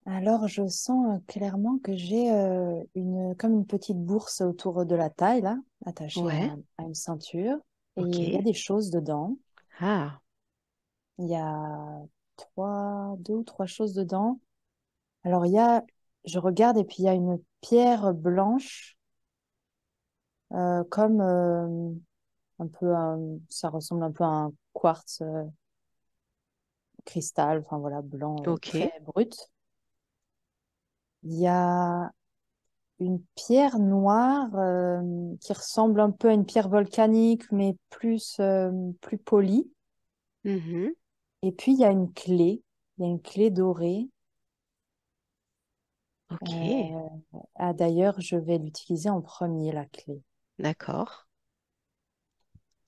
Alors, je sens clairement que j'ai comme une petite bourse autour de la taille, là, attachée Ouais, à une ceinture. Et il y a ok. des choses dedans. Ah, Il y a deux ou trois choses dedans. Alors, je regarde et puis il y a une pierre blanche, comme ça ressemble un peu à un quartz cristal, enfin voilà, blanc, très ok, brut. Il y a une pierre noire qui ressemble un peu à une pierre volcanique, mais plus polie. mhm, Et puis, il y a une clé. Il y a une clé dorée. ok, Euh, d'ailleurs, je vais l'utiliser en premier, la clé. d'accord.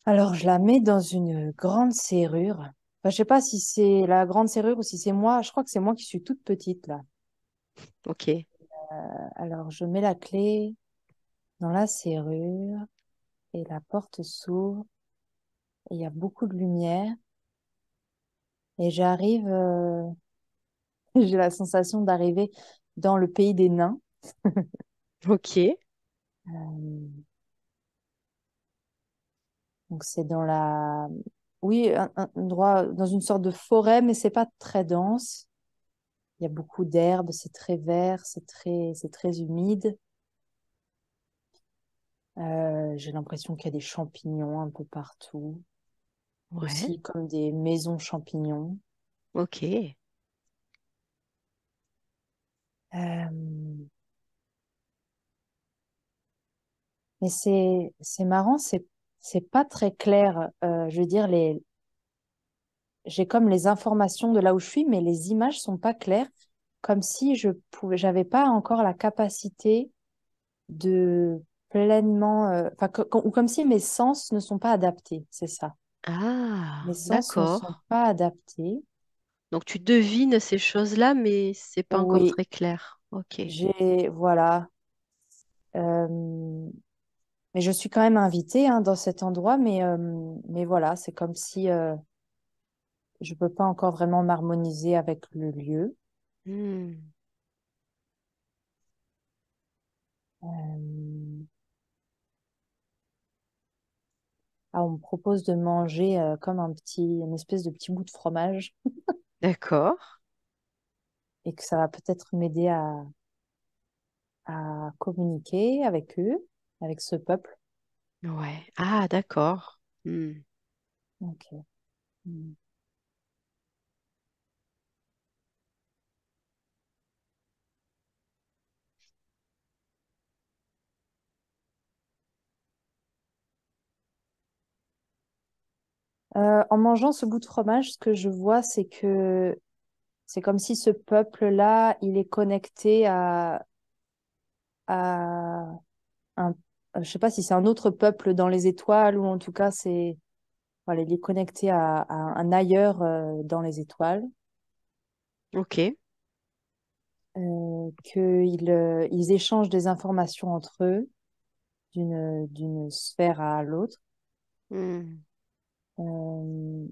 Alors, je la mets dans une grande serrure. Enfin, je sais pas si c'est la grande serrure ou si c'est moi. Je crois que c'est moi qui suis toute petite, là. Ok, Alors, je mets la clé dans la serrure et la porte s'ouvre. Et il y a beaucoup de lumière. Et j'arrive j'ai la sensation d'arriver dans le pays des nains. ok, Euh, donc c'est oui, un endroit dans une sorte de forêt, mais c'est pas très dense. Il y a beaucoup d'herbes, c'est très vert, c'est très humide. J'ai l'impression qu'il y a des champignons un peu partout, ouais, aussi comme des maisons champignons. ok. Euh, mais c'est marrant, c'est pas très clair. Je veux dire j'ai comme les informations de là où je suis, mais les images sont pas claires, comme si j'avais pas encore la capacité de pleinement, ou comme si mes sens ne sont pas adaptés, c'est ça. Mes Ah, sens ne sont d'accord. pas adaptés. Donc tu devines ces choses-là, mais c'est pas encore Oui, très clair. Ok. voilà. Euh, mais je suis quand même invitée hein, dans cet endroit, mais voilà, c'est comme si je peux pas encore vraiment m'harmoniser avec le lieu. Hmm, Euh, on me propose de manger comme une espèce de petit bout de fromage d'accord. et que ça va peut-être m'aider à communiquer avec eux, avec ce peuple. Ouais. Ah, d'accord. Hmm. Ok. Mm. En mangeant ce bout de fromage, ce que je vois, c'est que c'est comme si ce peuple-là, il est connecté à un, je sais pas si c'est un autre peuple dans les étoiles ou en tout cas voilà, il est connecté à un ailleurs dans les étoiles. Ok. Ils échangent des informations entre eux d'une sphère à l'autre. Hmm, Euh,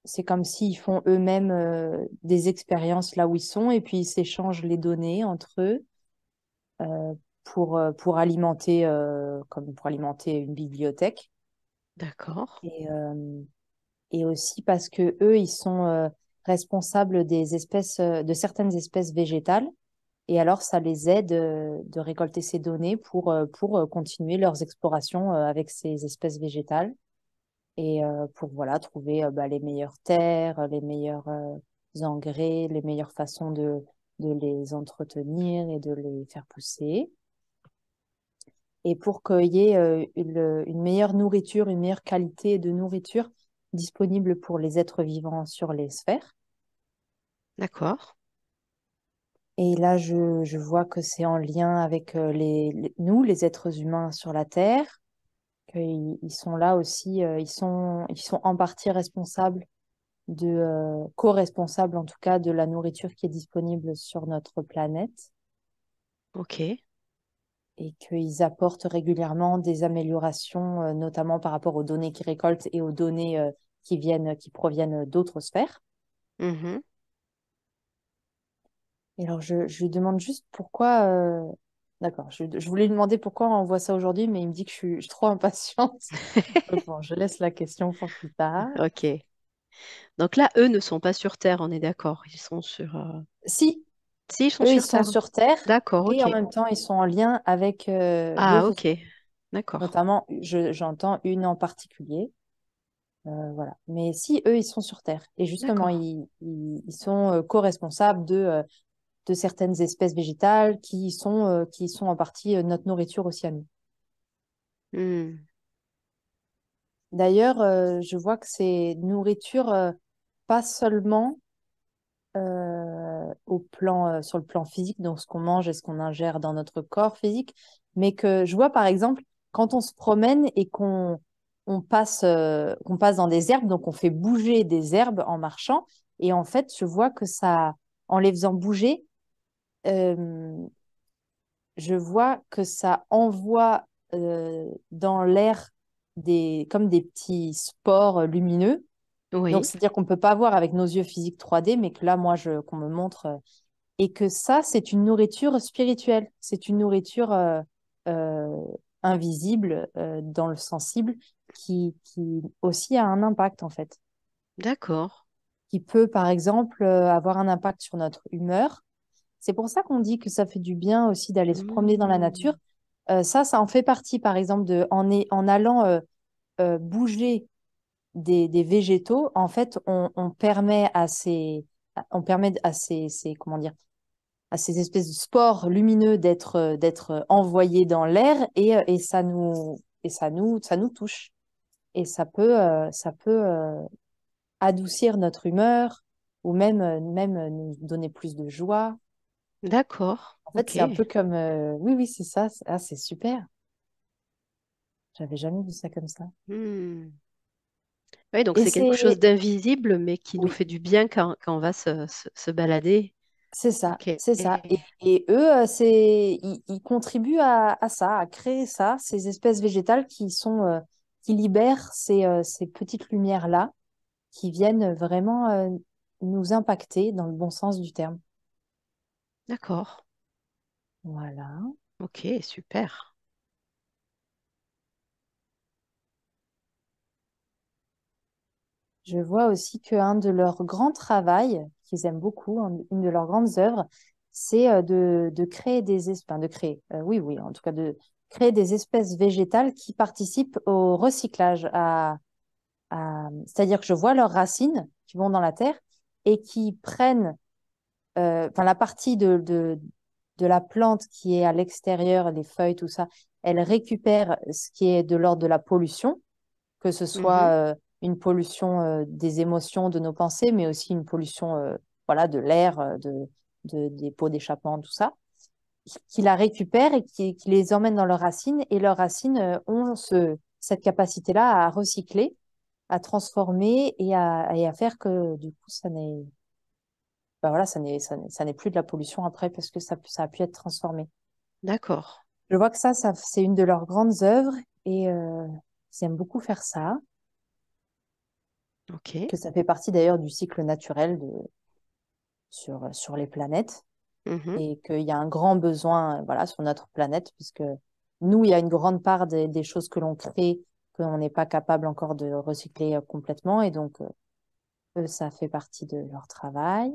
c'est comme s'ils font eux-mêmes des expériences là où ils sont et puis ils s'échangent les données entre eux euh, comme pour alimenter une bibliothèque. d'accord. Et, euh, et aussi parce que eux, ils sont responsables de certaines espèces végétales. Et alors, ça les aide de récolter ces données pour continuer leurs explorations avec ces espèces végétales et pour voilà, trouver les meilleures terres, les meilleurs engrais, les meilleures façons de les entretenir et de les faire pousser. Et pour qu'il y ait une meilleure nourriture, une meilleure qualité de nourriture disponible pour les êtres vivants sur les sphères. D'accord. Et là, je vois que c'est en lien avec nous, les êtres humains sur la Terre, qu'ils sont là aussi, ils sont en partie responsables co-responsables en tout cas de la nourriture qui est disponible sur notre planète Ok. et qu'ils apportent régulièrement des améliorations, notamment par rapport aux données qu'ils récoltent et aux données qui proviennent d'autres sphères. Mhm. Et alors, je lui demande juste pourquoi. D'accord, je voulais lui demander pourquoi on voit ça aujourd'hui, mais il me dit que je suis trop impatiente. Donc, bon, je laisse la question pour plus tard. Ok. Donc là, eux ne sont pas sur Terre, on est d'accord. Ils sont sur. Si, Si, ils sont eux, ils sur sont Terre. sur Terre D'accord, et en ok. même temps, ils sont en lien avec Ah, d'autres, ok. D'accord. notamment, j'entends une en particulier. Voilà. Mais si, eux, ils sont sur Terre. Et justement, D'accord. ils sont co-responsables de certaines espèces végétales qui sont en partie notre nourriture aussi à nous. Hmm. D'ailleurs, je vois que c'est nourriture pas seulement sur le plan physique, donc ce qu'on mange et ce qu'on ingère dans notre corps physique, mais que je vois par exemple quand on se promène et qu'on passe dans des herbes, donc on fait bouger des herbes en marchant, et en fait, je vois que ça, en les faisant bouger, euh, je vois que ça envoie dans l'air comme des petits spores lumineux. Donc, Oui, c'est-à-dire qu'on ne peut pas voir avec nos yeux physiques 3D, mais que là, moi, qu'on me montre. Et que ça, c'est une nourriture spirituelle. C'est une nourriture euh, invisible dans le sensible qui aussi a un impact, en fait. d'accord. Qui peut, par exemple, avoir un impact sur notre humeur. C'est pour ça qu'on dit que ça fait du bien aussi d'aller se promener dans la nature. Hmm. Ça en fait partie, par exemple, en allant bouger des végétaux. En fait, on permet à ces, comment dire, à ces espèces de spores lumineux d'être envoyés dans l'air et ça nous touche. Et ça peut adoucir notre humeur ou même nous donner plus de joie. D'accord. En fait, Ok. c'est un peu comme... oui, oui, c'est ça. C'est super. J'avais jamais vu ça comme ça. Hmm. Oui, donc Et c'est quelque chose c'est... d'invisible, mais qui nous Oui, fait du bien quand on va se balader. c'est ça. Ok. C'est ça. Et eux, ils contribuent à ça, à créer ça, ces espèces végétales qui libèrent ces petites lumières-là, qui viennent vraiment nous impacter dans le bon sens du terme. D'accord. Voilà. Ok, super. Je vois aussi qu'un de leurs grands travaux, qu'ils aiment beaucoup, une de leurs grandes œuvres, c'est de créer de créer, oui, oui, en tout cas de créer des espèces végétales qui participent au recyclage. C'est-à-dire que je vois leurs racines qui vont dans la terre et qui prennent, enfin la partie de la plante qui est à l'extérieur, les feuilles, tout ça, elles récupèrent ce qui est de l'ordre de la pollution, que ce soit Mhm. une pollution des émotions, de nos pensées, mais aussi une pollution voilà, de l'air, des pots d'échappement, tout ça, qui la récupèrent et qui les emmènent dans leurs racines. Et leurs racines ont cette capacité-là à recycler, à transformer et à faire que du coup, bah voilà, ça n'est plus de la pollution après parce que ça a pu être transformé. D'accord. Je vois que c'est une de leurs grandes œuvres et ils aiment beaucoup faire ça. Ok. Que ça fait partie d'ailleurs du cycle naturel sur les planètes Mhm. et qu'il y a un grand besoin voilà, sur notre planète, puisque nous, il y a une grande part des choses que l'on crée qu'on n'est pas capable encore de recycler complètement, et donc eux, ça fait partie de leur travail.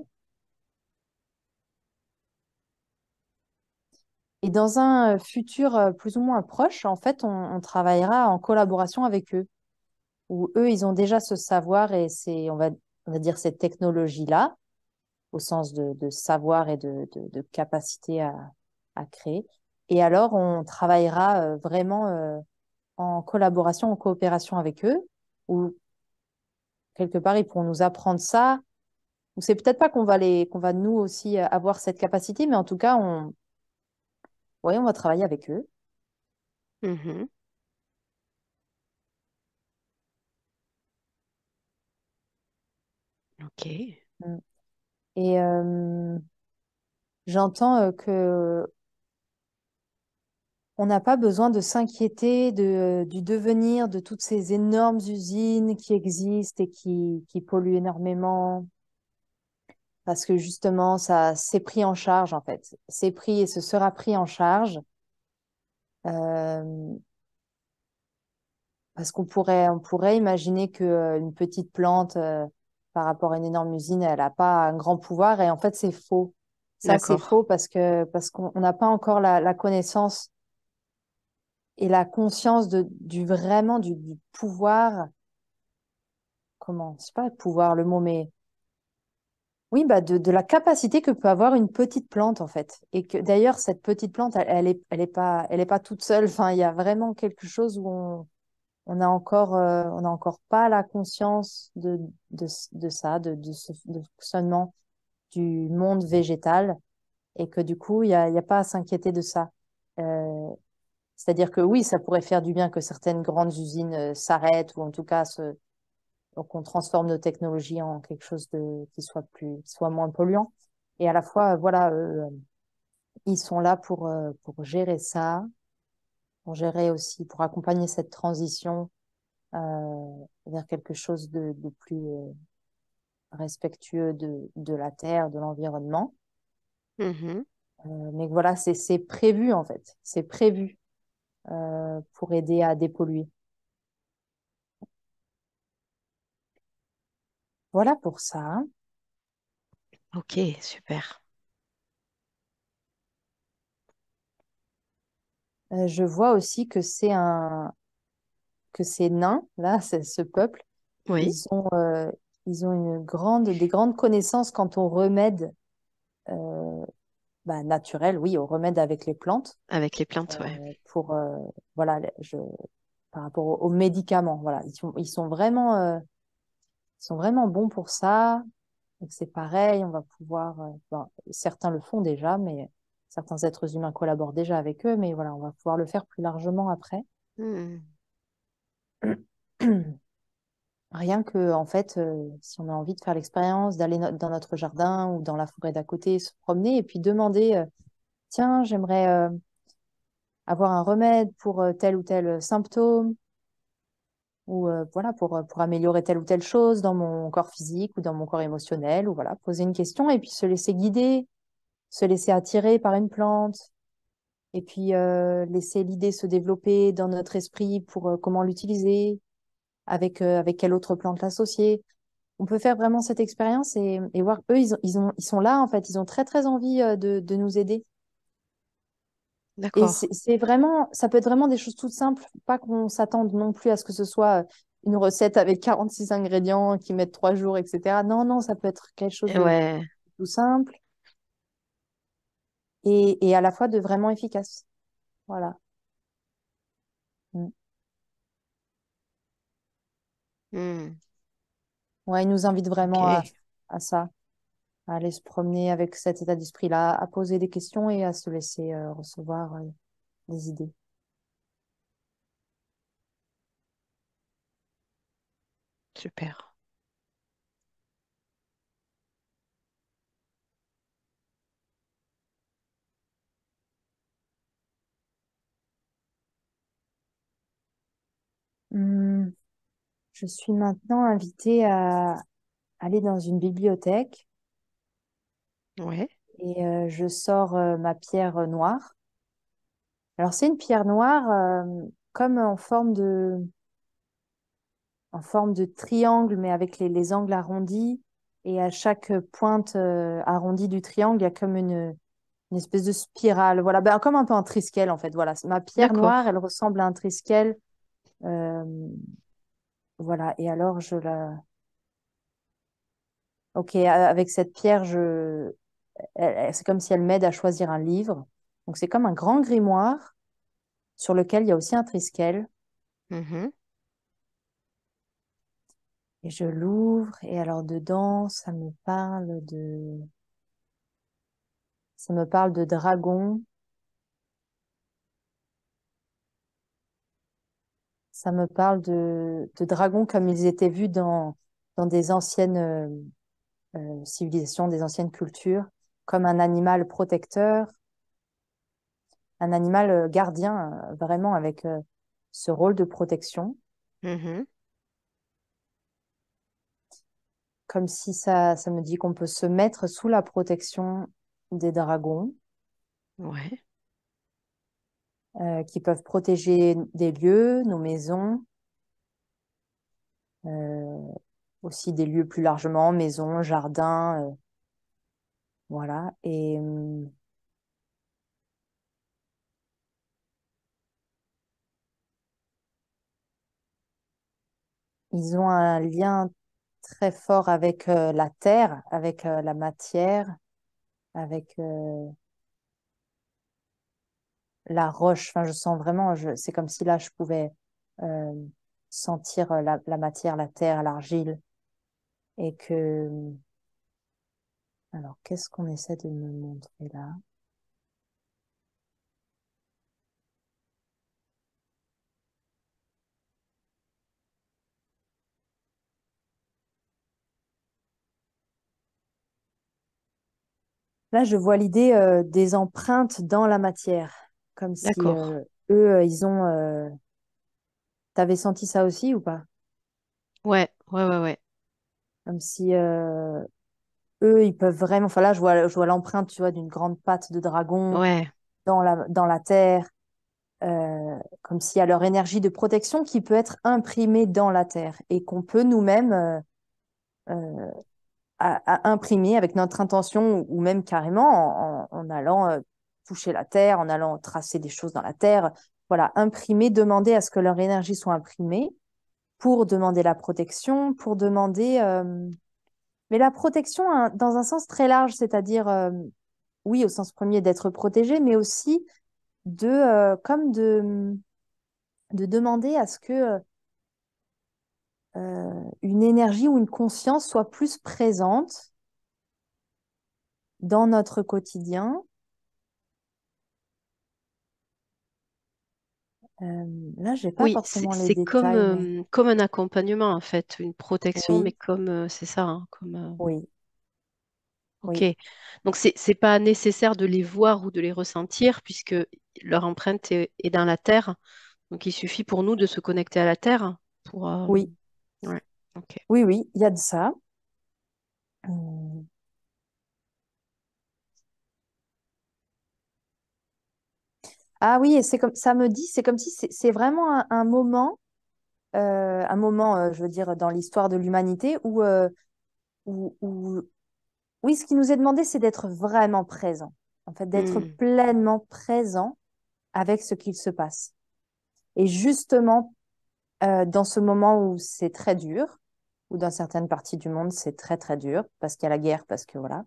Et dans un futur plus ou moins proche, en fait, on travaillera en collaboration avec eux, où eux, ils ont déjà ce savoir et on va dire cette technologie-là au sens de savoir et de capacité à créer. Et alors, on travaillera vraiment en collaboration, en coopération avec eux, où quelque part, ils pourront nous apprendre ça. Ou c'est peut-être pas qu'on va nous aussi avoir cette capacité, mais en tout cas, ouais, on va travailler avec eux. Mhm. Ok. Mm. Et j'entends que on n'a pas besoin de s'inquiéter du devenir de toutes ces énormes usines qui existent et qui polluent énormément. parce que justement, ça c'est pris en charge en fait. C'est pris et ce sera pris en charge euh, parce on pourrait imaginer que une petite plante par rapport à une énorme usine, elle n'a pas un grand pouvoir et en fait c'est faux. Ça c'est D'accord. faux parce qu'on n'a pas encore la connaissance et la conscience du vraiment du pouvoir. Comment? C'est pas pouvoir le mot, mais oui, bah de la capacité que peut avoir une petite plante, en fait. Et que d'ailleurs, cette petite plante, elle est pas toute seule. Enfin, il y a vraiment quelque chose où on a encore pas la conscience de ça, de fonctionnement du monde végétal. Et que du coup, il y a pas à s'inquiéter de ça. Euh, C'est-à-dire que oui, ça pourrait faire du bien que certaines grandes usines s'arrêtent ou en tout cas donc, on transforme nos technologies en quelque chose qui soit moins polluant. Et à la fois, voilà, ils sont là pour gérer ça, pour gérer aussi, pour accompagner cette transition vers quelque chose de plus respectueux de la terre, de l'environnement. Mhm. Mais voilà, c'est prévu en fait. C'est prévu pour aider à dépolluer. Voilà pour ça. Ok, super. Je vois aussi que ces nains, là, ce peuple, Oui, ils ils ont des grandes connaissances quant aux remèdes bah, naturels, oui, aux remèdes avec les plantes, avec les plantes, ouais. pour, voilà, par rapport aux médicaments. Voilà, ils sont vraiment bons pour ça. Donc c'est pareil, on va pouvoir, bon, certains le font déjà, mais certains êtres humains collaborent déjà avec eux, mais voilà, on va pouvoir le faire plus largement après. Hmm. Rien que, en fait, si on a envie de faire l'expérience, d'aller dans notre jardin ou dans la forêt d'à côté, se promener et puis demander, tiens, j'aimerais avoir un remède pour tel ou tel symptôme ou voilà, pour améliorer telle ou telle chose dans mon corps physique ou dans mon corps émotionnel ou voilà, poser une question et puis se laisser guider, se laisser attirer par une plante et puis laisser l'idée se développer dans notre esprit pour comment l'utiliser, avec quelle autre plante l'associer. On peut faire vraiment cette expérience et voir, eux, ils sont là, en fait, ils ont très, très envie de nous aider. Et D'accord. c'est vraiment, ça peut être vraiment des choses toutes simples, pas qu'on s'attende non plus à ce que ce soit une recette avec 46 ingrédients qui mettent 3 jours, etc. Non, non, ça peut être quelque chose de Ouais, tout simple et à la fois de vraiment efficace. Voilà. Mm. hmm. Ouais, ils nous invitent Ok, vraiment à ça, à aller se promener avec cet état d'esprit-là, à poser des questions et à se laisser recevoir des idées. super. Hmm. Je suis maintenant invitée à aller dans une bibliothèque Ouais, et je sors ma pierre noire. Alors c'est une pierre noire comme en forme de triangle, mais avec les angles arrondis. Et à chaque pointe arrondie du triangle, il y a comme une espèce de spirale. Voilà, ben, comme un peu un triskel en fait. Voilà, ma pierre noire, d'accord. elle ressemble à un triskel. Euh, voilà, et alors Ok, avec cette pierre, c'est comme si elle m'aide à choisir un livre. Donc c'est comme un grand grimoire sur lequel il y a aussi un triskel. Mhm. Et je l'ouvre et alors dedans, ça me parle de dragon, ça me parle de dragons comme ils étaient vus dans des anciennes civilisations, des anciennes cultures, comme un animal protecteur, un animal gardien, vraiment avec ce rôle de protection. Mhm. comme si ça me dit qu'on peut se mettre sous la protection des dragons, Ouais. qui peuvent protéger des lieux, nos maisons, euh, aussi des lieux plus largement, maisons, jardins, voilà. Et ils ont un lien très fort avec la terre, avec la matière, avec la roche. Enfin, je sens vraiment, c'est comme si là, je pouvais euh, sentir la matière, la terre, l'argile. Et que, alors, qu'est-ce qu'on essaie de me montrer là? Là, je vois l'idée des empreintes dans la matière, comme si D'accord. eux, ils ont. T'avais senti ça aussi ou pas? Ouais, ouais, ouais, ouais. Comme si eux, ils peuvent vraiment. Enfin là, je vois l'empreinte, tu vois, d'une grande patte de dragon Ouais. dans la terre, comme s'il y a leur énergie de protection qui peut être imprimée dans la terre et qu'on peut nous-mêmes euh, à imprimer avec notre intention ou même carrément en allant toucher la terre, en allant tracer des choses dans la terre. Voilà, imprimer, demander à ce que leur énergie soit imprimée pour demander la protection, pour demander. Mais la protection, hein, dans un sens très large, c'est-à-dire, oui, au sens premier d'être protégé, mais aussi comme de demander à ce que une énergie ou une conscience soit plus présente dans notre quotidien. Là, j'ai pas Oui, c'est forcément les c'est comme, détails, mais comme un accompagnement, en fait, une protection, mais oui, comme, c'est ça, hein, comme, oui, ok. oui, Donc, c'est pas nécessaire de les voir ou de les ressentir, puisque leur empreinte est dans la terre. Donc, il suffit pour nous de se connecter à la terre pour, oui, ouais, ok. oui, oui, il y a de ça. Hum. Ah oui, et c'est comme ça me dit, c'est comme si c'est vraiment un moment, je veux dire, dans l'histoire de l'humanité où, oui, ce qui nous est demandé, c'est d'être vraiment présent, en fait, d'être Hmm, pleinement présent avec ce qu'il se passe. Et justement, dans ce moment où c'est très dur, ou dans certaines parties du monde, c'est très, très dur, parce qu'il y a la guerre, parce que voilà.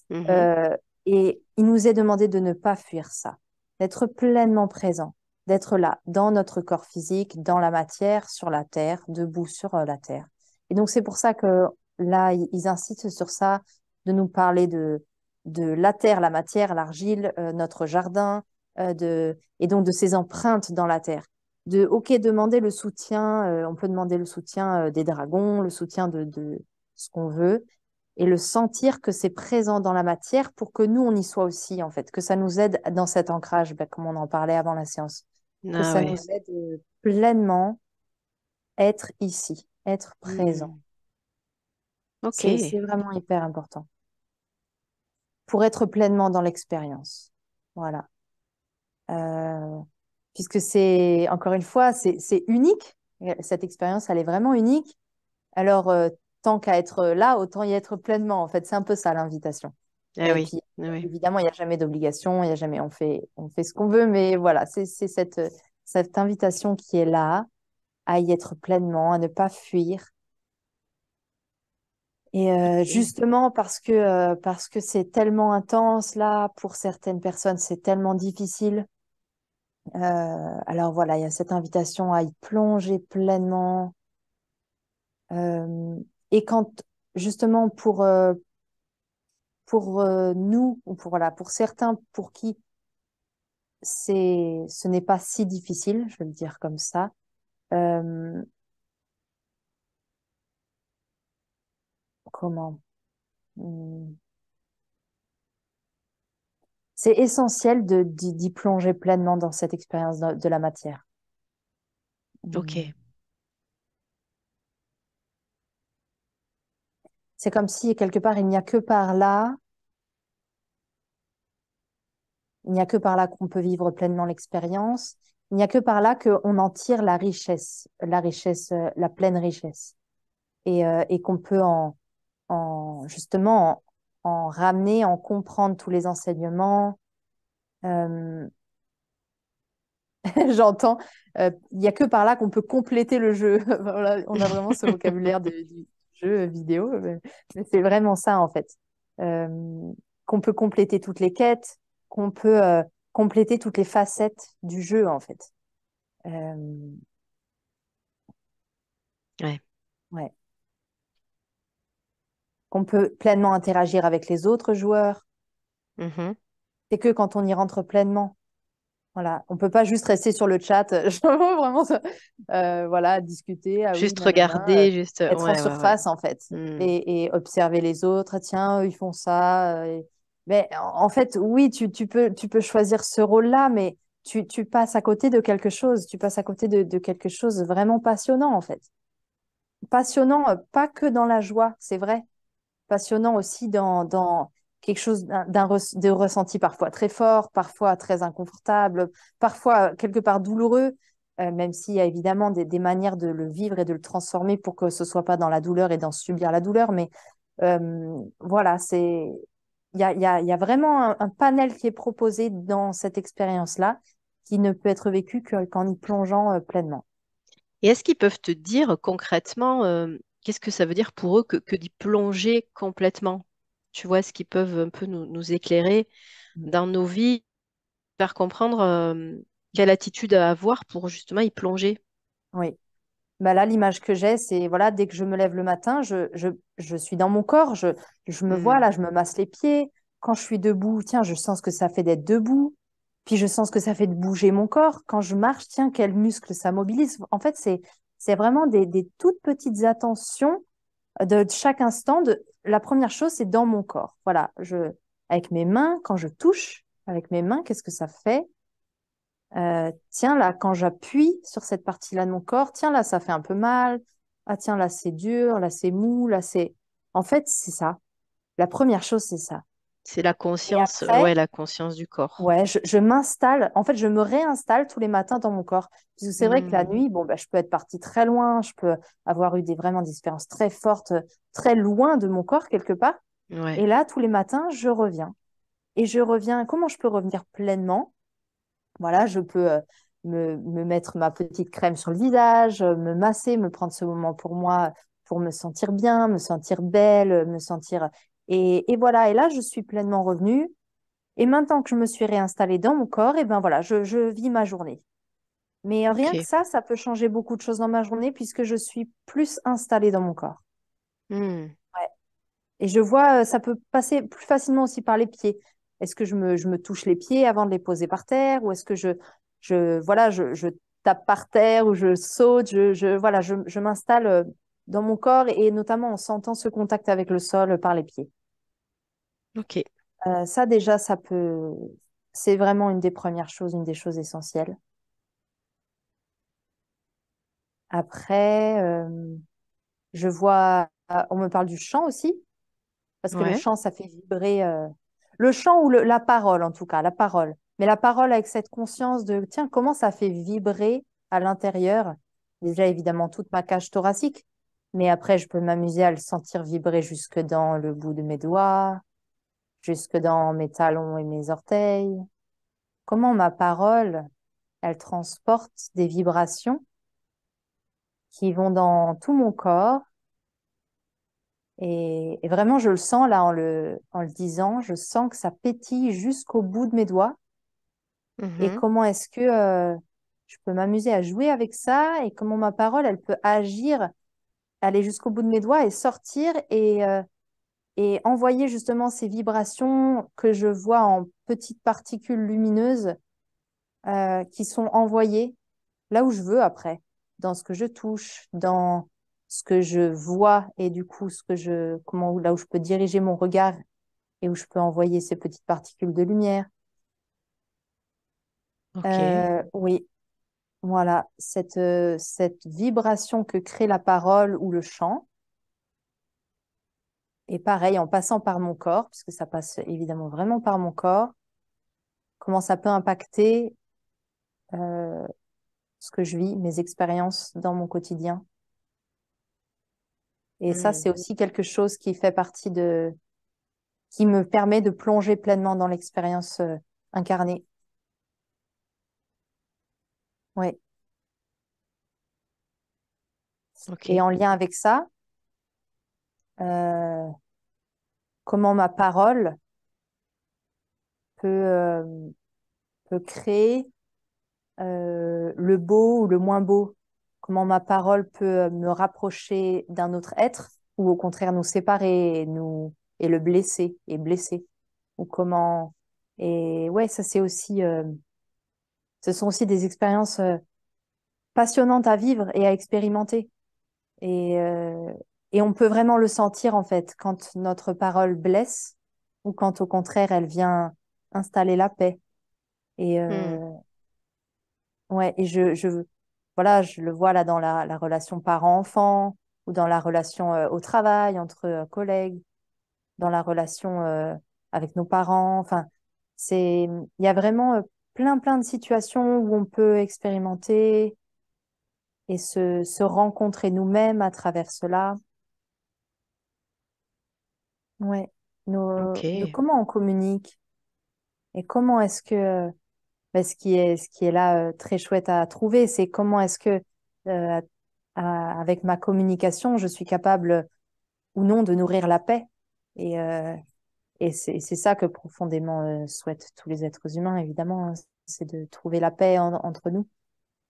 mhm. Euh, et il nous est demandé de ne pas fuir ça, d'être pleinement présent, d'être là, dans notre corps physique, dans la matière, sur la terre, debout sur la terre. Et donc, c'est pour ça que là, ils insistent sur ça, de nous parler de la terre, la matière, l'argile, notre jardin, et donc de ces empreintes dans la terre. OK, demander le soutien, on peut demander le soutien des dragons, le soutien de ce qu'on veut, et le sentir que c'est présent dans la matière pour que nous, on y soit aussi, en fait, que ça nous aide dans cet ancrage, ben, comme on en parlait avant la séance, que Ah ça nous ouais, aide pleinement être ici, être présent. hmm. Ok, C'est vraiment hyper important pour être pleinement dans l'expérience. Voilà. Euh, Puisque c'est, encore une fois, c'est unique. Cette expérience, elle est vraiment unique. Alors, tant qu'à être là, autant y être pleinement. En fait, c'est un peu ça l'invitation. ah Et oui, puis, ah oui. évidemment, il n'y a jamais d'obligation, il y a jamais, on fait ce qu'on veut, mais voilà, c'est cette invitation qui est là, à y être pleinement, à ne pas fuir. Et Ok. justement, parce que c'est tellement intense là, pour certaines personnes, c'est tellement difficile. Alors voilà, il y a cette invitation à y plonger pleinement. Euh, et quand, justement, pour nous, ou voilà, pour certains pour qui ce n'est pas si difficile, je vais le dire comme ça. Euh, Comment? Hmm. C'est essentiel d'y plonger pleinement dans cette expérience de la matière. Ok. Hmm. C'est comme si quelque part, il n'y a que par là, il n'y a que par là qu'on peut vivre pleinement l'expérience. Il n'y a que par là qu'on en tire la richesse, la pleine richesse. Et qu'on peut justement en ramener, en comprendre tous les enseignements. Euh, J'entends, il n'y a que par là qu'on peut compléter le jeu. Voilà, on a vraiment ce vocabulaire du jeu vidéo, mais c'est vraiment ça en fait. Euh, qu'on peut compléter toutes les quêtes, qu'on peut compléter toutes les facettes du jeu en fait. Euh, Ouais. ouais. Qu'on peut pleinement interagir avec les autres joueurs. Mhm. C'est que quand on y rentre pleinement. Voilà, on peut pas juste rester sur le chat, vraiment, voilà, discuter, ah oui, Juste nanana, regarder, juste. être en Ouais, ouais, ouais. surface en fait, Hmm. et observer les autres. Ah, tiens, eux, ils font ça. Mais en fait, oui, tu peux choisir ce rôle-là, mais tu passes à côté de quelque chose. Tu passes à côté de quelque chose vraiment passionnant en fait. Passionnant, pas que dans la joie, c'est vrai, passionnant aussi dans quelque chose de ressenti parfois très fort, parfois très inconfortable, parfois quelque part douloureux, même s'il y a évidemment des manières de le vivre et de le transformer pour que ce soit pas dans la douleur et d'en subir la douleur. Mais voilà, il y a vraiment un panel qui est proposé dans cette expérience-là qui ne peut être vécu qu'en y plongeant pleinement. Et est-ce qu'ils peuvent te dire concrètement qu'est-ce que ça veut dire pour eux que d'y plonger complètement? Tu vois, est-ce qu'ils peuvent un peu nous éclairer dans nos vies, faire comprendre quelle attitude à avoir pour justement y plonger? Oui. Bah là, l'image que j'ai, c'est voilà, dès que je me lève le matin, je suis dans mon corps, je me vois Hmm. là, je me masse les pieds. Quand je suis debout, tiens, je sens ce que ça fait d'être debout. Puis je sens ce que ça fait de bouger mon corps. Quand je marche, tiens, quels muscles ça mobilise. En fait, c'est vraiment des toutes petites attentions de chaque instant. La première chose, c'est dans mon corps. Voilà, avec mes mains, quand je touche avec mes mains, qu'est-ce que ça fait? Tiens, là, quand j'appuie sur cette partie-là de mon corps, tiens, là, ça fait un peu mal. Ah, tiens, là, c'est dur, là, c'est mou, là, c'est... En fait, c'est ça. La première chose, c'est ça. C'est la Et conscience, après, ouais, la conscience du corps. ouais, je m'installe. En fait, je me réinstalle tous les matins dans mon corps. Parce que c'est vrai que la Hmm. nuit, bon, bah, je peux être partie très loin, je peux avoir eu vraiment des expériences très fortes, très loin de mon corps, quelque part. Ouais, Et là, tous les matins, je reviens. Et je reviens. Comment je peux revenir pleinement? Voilà, je peux me mettre ma petite crème sur le visage, me masser, me prendre ce moment pour moi, pour me sentir bien, me sentir belle, me sentir... Et voilà, et là, je suis pleinement revenue. Et maintenant que je me suis réinstallée dans mon corps, et ben voilà, je vis ma journée. Mais rien que ok. ça peut changer beaucoup de choses dans ma journée puisque je suis plus installée dans mon corps. Hmm. Ouais. Et je vois, ça peut passer plus facilement aussi par les pieds. Est-ce que je me touche les pieds avant de les poser par terre ou est-ce que voilà, je tape par terre ou je saute, voilà, je m'installe dans mon corps et notamment en sentant ce contact avec le sol par les pieds. Ok, Ça déjà, c'est vraiment une des premières choses, une des choses essentielles. Après, je vois, on me parle du chant aussi, parce que le ouais. chant, ça fait vibrer. Le chant ou la parole, en tout cas, la parole. Mais la parole avec cette conscience de, tiens, comment ça fait vibrer à l'intérieur. Déjà, évidemment, toute ma cage thoracique. Mais après, je peux m'amuser à le sentir vibrer jusque dans le bout de mes doigts, jusque dans mes talons et mes orteils. Comment ma parole, elle transporte des vibrations qui vont dans tout mon corps. Et vraiment, je le sens là en le disant, je sens que ça pétille jusqu'au bout de mes doigts. Et Mhm. comment est-ce que je peux m'amuser à jouer avec ça et comment ma parole, elle peut agir, aller jusqu'au bout de mes doigts et sortir et envoyer justement ces vibrations que je vois en petites particules lumineuses qui sont envoyées là où je veux après, dans ce que je touche, dans ce que je vois et du coup là où je peux diriger mon regard et où je peux envoyer ces petites particules de lumière. Ok. Oui, voilà, cette vibration que crée la parole ou le chant, Et pareil, en passant par mon corps, parce que ça passe évidemment vraiment par mon corps, comment ça peut impacter euh, ce que je vis, mes expériences dans mon quotidien. Et ça, Hmm. c'est aussi quelque chose qui fait partie qui me permet de plonger pleinement dans l'expérience incarnée. Ouais. Et Ok. en lien avec ça, euh, comment ma parole peut créer le beau ou le moins beau, comment ma parole peut me rapprocher d'un autre être ou au contraire nous séparer et le blesser et blesser ou comment et ouais ça c'est aussi ce sont aussi des expériences passionnantes à vivre et à expérimenter et et on peut vraiment le sentir en fait quand notre parole blesse ou quand au contraire elle vient installer la paix et Hmm. ouais, et voilà, je le vois là dans la relation parent-enfant ou dans la relation au travail entre collègues, dans la relation avec nos parents. Enfin, il y a vraiment plein de situations où on peut expérimenter et se rencontrer nous-mêmes à travers cela. Ouais, de Ok. comment on communique et comment est-ce que ben, ce qui est là très chouette à trouver, c'est comment est-ce que euh, avec ma communication, je suis capable ou non de nourrir la paix. Et, c'est ça que profondément souhaitent tous les êtres humains, évidemment, hein, c'est de trouver la paix entre nous.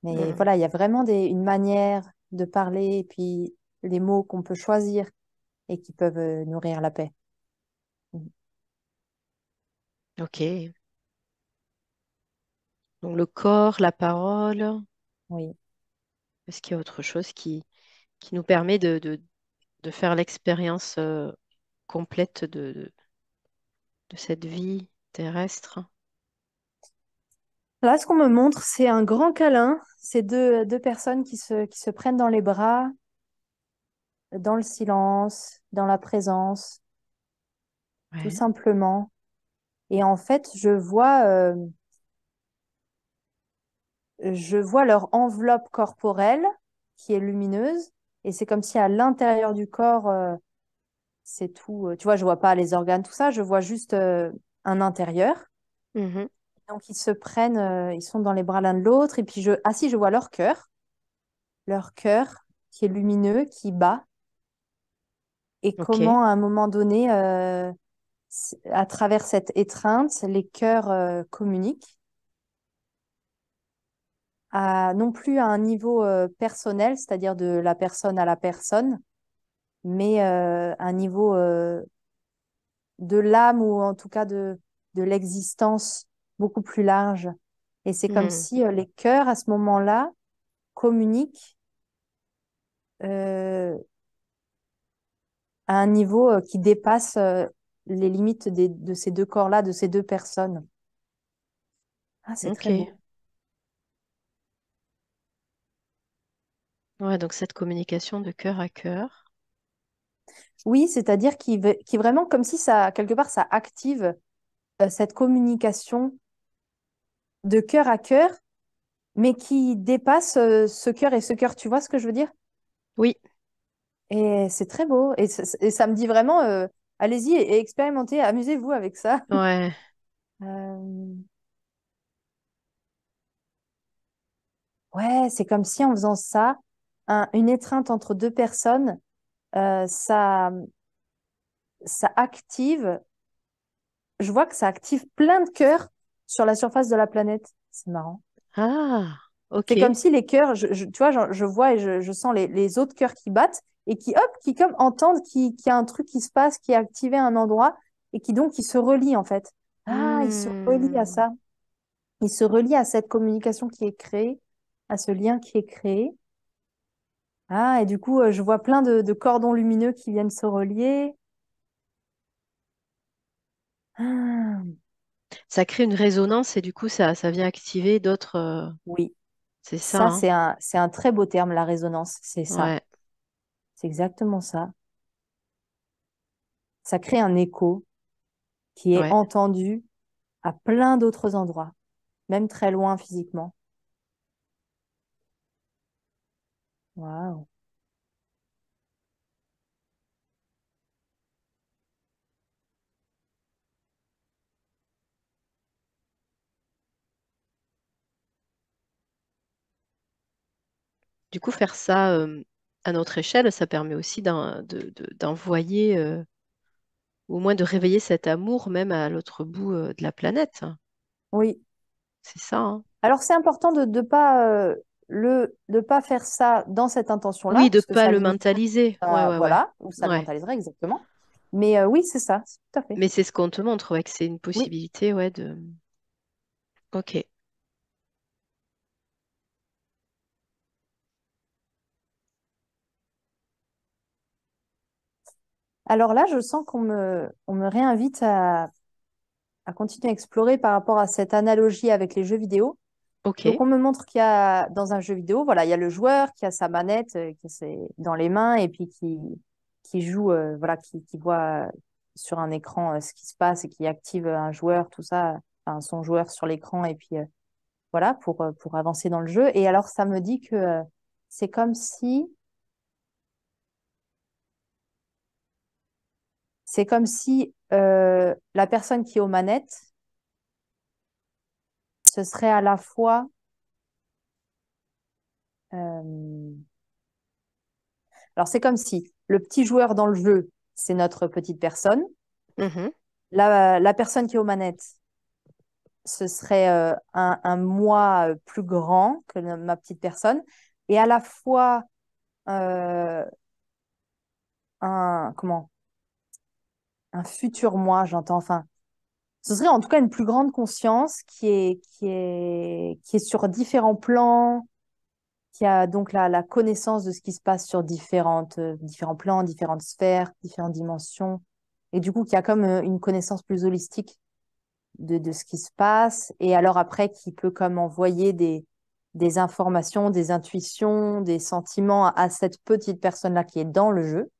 Mais Hmm. voilà, il y a vraiment une manière de parler et puis les mots qu'on peut choisir et qui peuvent nourrir la paix. Mhm. Ok. Donc le corps, la parole. Oui. Est-ce qu'il y a autre chose qui nous permet de faire l'expérience complète de cette vie terrestre? Là, ce qu'on me montre, c'est un grand câlin. C'est deux personnes qui se prennent dans les bras, dans le silence, dans la présence, tout Ouais. simplement. Et en fait, je vois leur enveloppe corporelle qui est lumineuse. Et c'est comme si à l'intérieur du corps, c'est tout. Tu vois, je vois pas les organes, tout ça. Je vois juste un intérieur. Mhm. Donc, ils se prennent, ils sont dans les bras l'un de l'autre. Et puis, ah si, je vois leur cœur qui est lumineux, qui bat. Et Ok. comment, à un moment donné, à travers cette étreinte, les cœurs communiquent. Non plus à un niveau personnel, c'est-à-dire de la personne à la personne, mais un niveau de l'âme ou en tout cas de l'existence beaucoup plus large. Et c'est comme Hmm. si les cœurs, à ce moment-là, communiquent euh, à un niveau qui dépasse les limites de ces deux corps-là, de ces deux personnes. Ah, c'est très Ok. beau. Ouais, donc cette communication de cœur à cœur. Oui, c'est-à-dire qui vraiment comme si ça, quelque part, ça active cette communication de cœur à cœur mais qui dépasse ce cœur et ce cœur. Tu vois ce que je veux dire? Oui. Et c'est très beau. Et ça me dit vraiment, allez-y et expérimentez, amusez-vous avec ça. Ouais. Euh, ouais, c'est comme si en faisant ça, une étreinte entre deux personnes, ça active, je vois que ça active plein de cœurs sur la surface de la planète. C'est marrant. Ah, C'est comme ok. si les cœurs, tu vois, je vois et je sens les autres cœurs qui battent et qui, hop, qui comme entendent qu'il y a un truc qui se passe, qui est activé à un endroit et qui donc qui se relient en fait. Ah, ils se relient à Hmm. ça. Ils se relient à cette communication qui est créée, à ce lien qui est créé. Ah, et du coup, je vois plein de cordons lumineux qui viennent se relier. Ah, Ça crée une résonance et du coup, ça vient activer d'autres. oui, C'est ça, ça, hein? c'est un très beau terme, la résonance. C'est ça. Ouais. C'est exactement ça. ça crée un écho qui est Ouais. entendu à plein d'autres endroits, même très loin physiquement. Waouh. Du coup, faire ça à notre échelle, ça permet aussi d'envoyer, au moins de réveiller cet amour même à l'autre bout de la planète. Oui. C'est ça, hein. Alors, c'est important de de pas faire ça dans cette intention-là, Oui, de parce que pas ça le limite, mentaliser. Ouais, ouais, ouais. voilà, ou ça le Ouais. mentaliserait exactement. Mais oui, c'est ça, tout à fait. Mais c'est ce qu'on te montre, ouais, que c'est une Oui. possibilité, ouais, de. Ok. Alors là, je sens on me réinvite à continuer à explorer par rapport à cette analogie avec les jeux vidéo. Donc, Ok. on me montre qu'il y a, dans un jeu vidéo, voilà, il y a le joueur qui a sa manette dans les mains et puis qui joue, voilà, qui voit sur un écran ce qui se passe et qui active un joueur, tout ça, enfin, son joueur sur l'écran et puis voilà, pour avancer dans le jeu. Et alors, ça me dit que c'est comme si, c'est comme si la personne qui est aux manettes, ce serait à la fois, euh, alors c'est comme si le petit joueur dans le jeu, c'est notre petite personne. Mhm. La personne qui est aux manettes, ce serait un moi plus grand que ma petite personne. Et à la fois euh, comment, un futur moi, j'entends. Enfin, ce serait en tout cas une plus grande conscience qui est sur différents plans, qui a donc la connaissance de ce qui se passe sur différents plans, différentes sphères, différentes dimensions. Et du coup, qui a comme une connaissance plus holistique de ce qui se passe. Et alors après, qui peut comme envoyer des informations, des intuitions, des sentiments à cette petite personne-là qui est dans le jeu,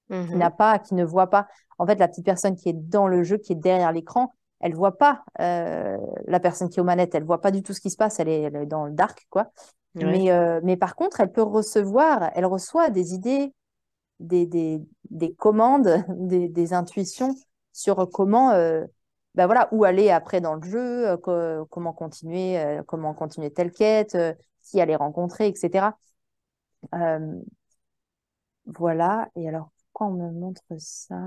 Mhm. qui ne voit pas. En fait, la petite personne qui est dans le jeu, qui est derrière l'écran, elle voit pas la personne qui est aux manettes, elle voit pas du tout ce qui se passe, elle est dans le dark, quoi. Ouais. Mais par contre, elle reçoit des idées, des commandes, des intuitions sur ben voilà, où aller après dans le jeu, comment continuer telle quête, qui aller rencontrer, etc. Euh, voilà. Et alors, pourquoi on me montre ça?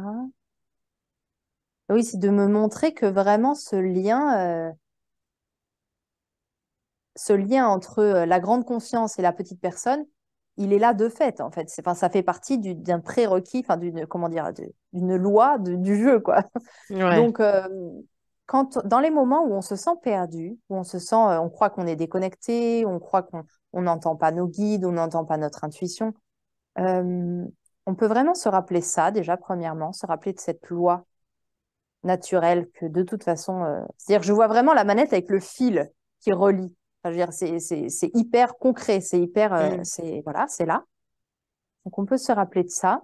Oui, c'est de me montrer que vraiment ce lien entre la grande conscience et la petite personne, il est là de fait, en fait. Enfin, ça fait partie d'un prérequis, enfin, comment dire, d'une loi du jeu, quoi. Ouais. Donc, dans les moments où on se sent perdu, où on se sent, on croit qu'on est déconnecté, on croit qu'on n'entend pas nos guides, on n'entend pas notre intuition, euh, on peut vraiment se rappeler ça, déjà, premièrement, se rappeler de cette loi naturelle que de toute façon, c'est-à-dire, je vois vraiment la manette avec le fil qui relie. Enfin, je veux dire, c'est hyper concret, Mm. voilà, c'est là. Donc, on peut se rappeler de ça.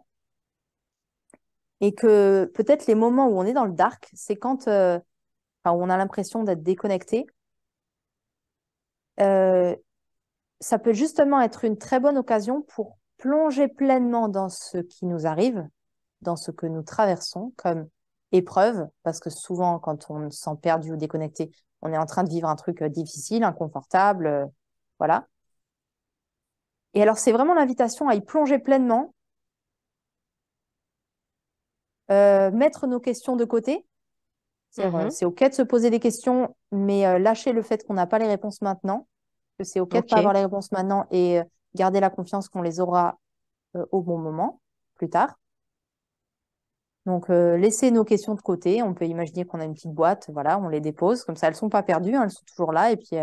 Et que peut-être les moments où on est dans le dark, c'est quand enfin, où on a l'impression d'être déconnecté. Euh, Ça peut justement être une très bonne occasion pour plonger pleinement dans ce qui nous arrive, dans ce que nous traversons comme épreuve, parce que souvent, quand on se sent perdu ou déconnecté, on est en train de vivre un truc difficile, inconfortable, voilà. Et alors, c'est vraiment l'invitation à y plonger pleinement, mettre nos questions de côté. C'est-à-dire, Mhm. c'est OK de se poser des questions, mais lâcher le fait qu'on n'a pas les réponses maintenant, que c'est OK de ne pas Ok. avoir les réponses maintenant et garder la confiance qu'on les aura au bon moment, plus tard. Donc, laisser nos questions de côté. On peut imaginer qu'on a une petite boîte, voilà, on les dépose. Comme ça, elles ne sont pas perdues, hein, elles sont toujours là et puis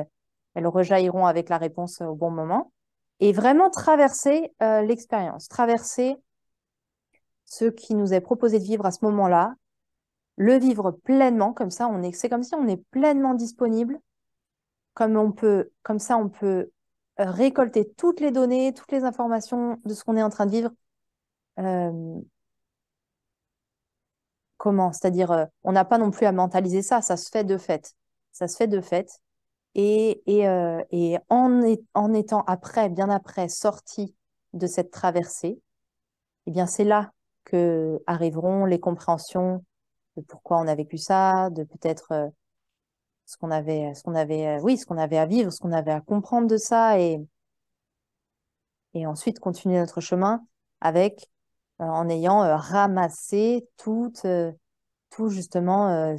elles rejailliront avec la réponse au bon moment. Et vraiment traverser l'expérience, traverser ce qui nous est proposé de vivre à ce moment-là, le vivre pleinement. Comme ça, c'est comme si on est pleinement disponible. Comme ça, on peut récolter toutes les données, toutes les informations de ce qu'on est en train de vivre. Euh, comment? C'est-à-dire, on n'a pas non plus à mentaliser ça, ça se fait de fait. Ça se fait de fait. Et en étant après, bien après, sorti de cette traversée, eh bien, c'est là que arriveront les compréhensions de pourquoi on a vécu ça, de peut-être oui, ce qu'on avait à vivre, ce qu'on avait à comprendre de ça, et ensuite continuer notre chemin avec, en ayant ramassé tout justement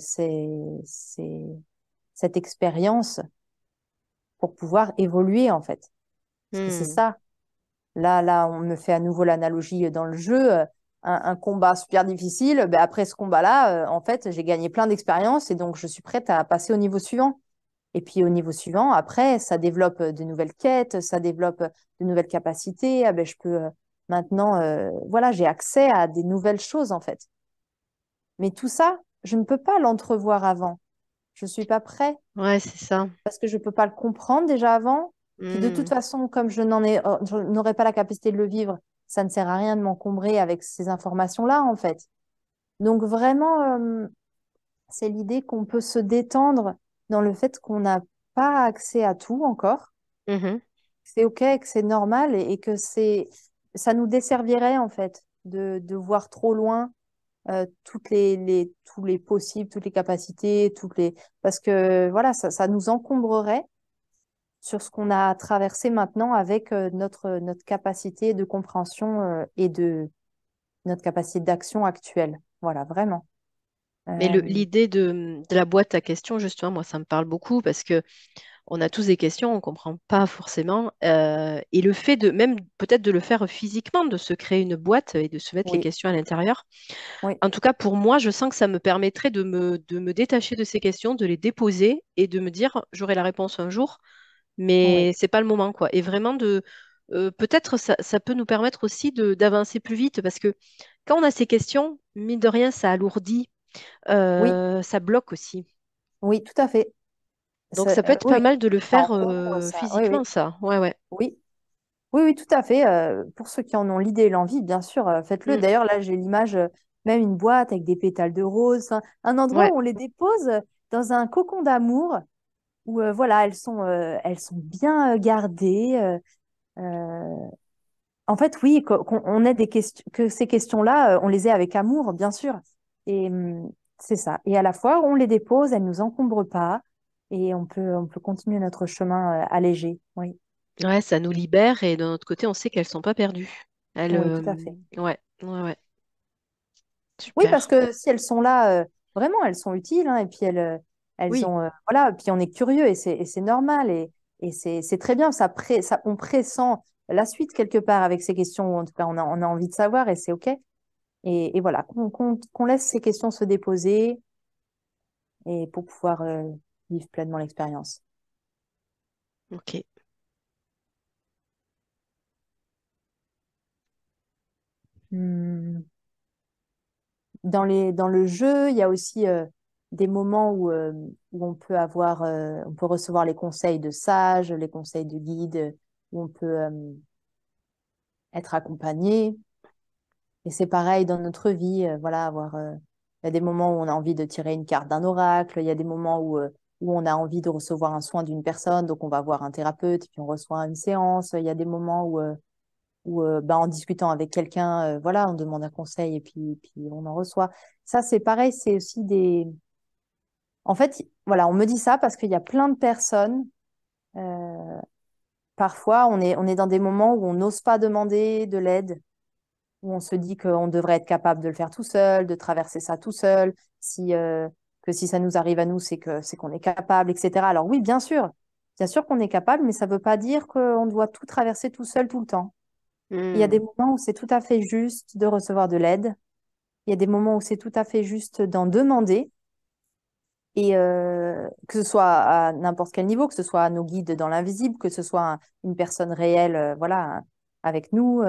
cette expérience pour pouvoir évoluer en fait. Parce que c'est Hmm. ça. Là, on me fait à nouveau l'analogie dans le jeu. Un combat super difficile, ben après ce combat-là, en fait, j'ai gagné plein d'expérience et donc je suis prête à passer au niveau suivant. Et puis au niveau suivant, après, ça développe de nouvelles quêtes, ça développe de nouvelles capacités. Ah ben, je peux maintenant, voilà, j'ai accès à des nouvelles choses en fait. Mais tout ça, je ne peux pas l'entrevoir avant. Je ne suis pas prêt Ouais, c'est ça. parce que je ne peux pas le comprendre déjà avant. Puis de toute Hmm. façon, comme je n'aurai pas la capacité de le vivre, ça ne sert à rien de m'encombrer avec ces informations-là en fait. Donc vraiment, c'est l'idée qu'on peut se détendre dans le fait qu'on n'a pas accès à tout encore. Mhm. C'est OK, que c'est normal et que ça nous desservirait en fait de voir trop loin tous les possibles, toutes les capacités, parce que voilà, ça nous encombrerait sur ce qu'on a traversé maintenant avec notre capacité de compréhension et de notre capacité d'action actuelle. Voilà, vraiment. Mais Euh, l'idée de la boîte à questions, justement, moi, ça me parle beaucoup parce que on a tous des questions, on ne comprend pas forcément. Et le fait de, même peut-être de le faire physiquement, de se créer une boîte et de se mettre les oui, questions à l'intérieur. oui, En tout cas, pour moi, je sens que ça me permettrait de me détacher de ces questions, de les déposer et de me dire, j'aurai la réponse un jour, oui, mais c'est pas le moment, quoi. Et vraiment peut-être ça peut nous permettre aussi d'avancer plus vite parce que quand on a ces questions, mine de rien, ça alourdit, oui, ça bloque aussi. oui, tout à fait. Donc ça peut être Oui, pas oui, mal de le ça faire encombre ça. Oui, physiquement, oui, ça. Ouais, ouais. oui. Oui, oui, tout à fait. Pour ceux qui en ont l'idée et l'envie, bien sûr, faites-le. Mm, D'ailleurs, là, j'ai l'image, même une boîte avec des pétales de rose, enfin, un endroit ouais. où on les dépose dans un cocon d'amour, où voilà, elles sont bien gardées. En fait, oui, qu'on ait des questions, que ces questions-là, on les ait avec amour, bien sûr. Et c'est ça. Et à la fois, on les dépose, elles nous encombrent pas, et on peut continuer notre chemin allégé. Oui, Ouais, ça nous libère et d'un autre côté, on sait qu'elles sont pas perdues. Elles, oui, tout à fait. ouais, ouais, ouais. Oui, Super. parce que si elles sont là, vraiment, elles sont utiles, hein, et puis elles Oui. ont, voilà, puis on est curieux et c'est normal et c'est très bien. On pressent la suite quelque part avec ces questions, ou en tout cas, on a envie de savoir et c'est OK. Et voilà, qu'on laisse ces questions se déposer et pour pouvoir vivre pleinement l'expérience. Ok. Hmm. Dans le jeu, il y a aussi des moments où on peut recevoir les conseils de sages, les conseils de guides, où on peut être accompagné. Et c'est pareil dans notre vie, voilà, il y a des moments où on a envie de tirer une carte d'un oracle, il y a des moments où on a envie de recevoir un soin d'une personne, donc on va voir un thérapeute, puis on reçoit une séance. Il y a des moments où bah, en discutant avec quelqu'un, voilà, on demande un conseil et puis on en reçoit. Ça, c'est pareil, c'est aussi des... En fait, voilà, on me dit ça parce qu'il y a plein de personnes, euh, parfois, on est dans des moments où on n'ose pas demander de l'aide, où on se dit qu'on devrait être capable de le faire tout seul, de traverser ça tout seul, que si ça nous arrive à nous, c'est qu'on est capable, etc. Alors oui, bien sûr qu'on est capable, mais ça ne veut pas dire qu'on doit tout traverser tout seul tout le temps. Il y a des Hmm. moments où c'est tout à fait juste de recevoir de l'aide. Il y a des moments où c'est tout à fait juste d'en demander. Et que ce soit à n'importe quel niveau, que ce soit nos guides dans l'invisible, que ce soit une personne réelle, voilà, avec nous,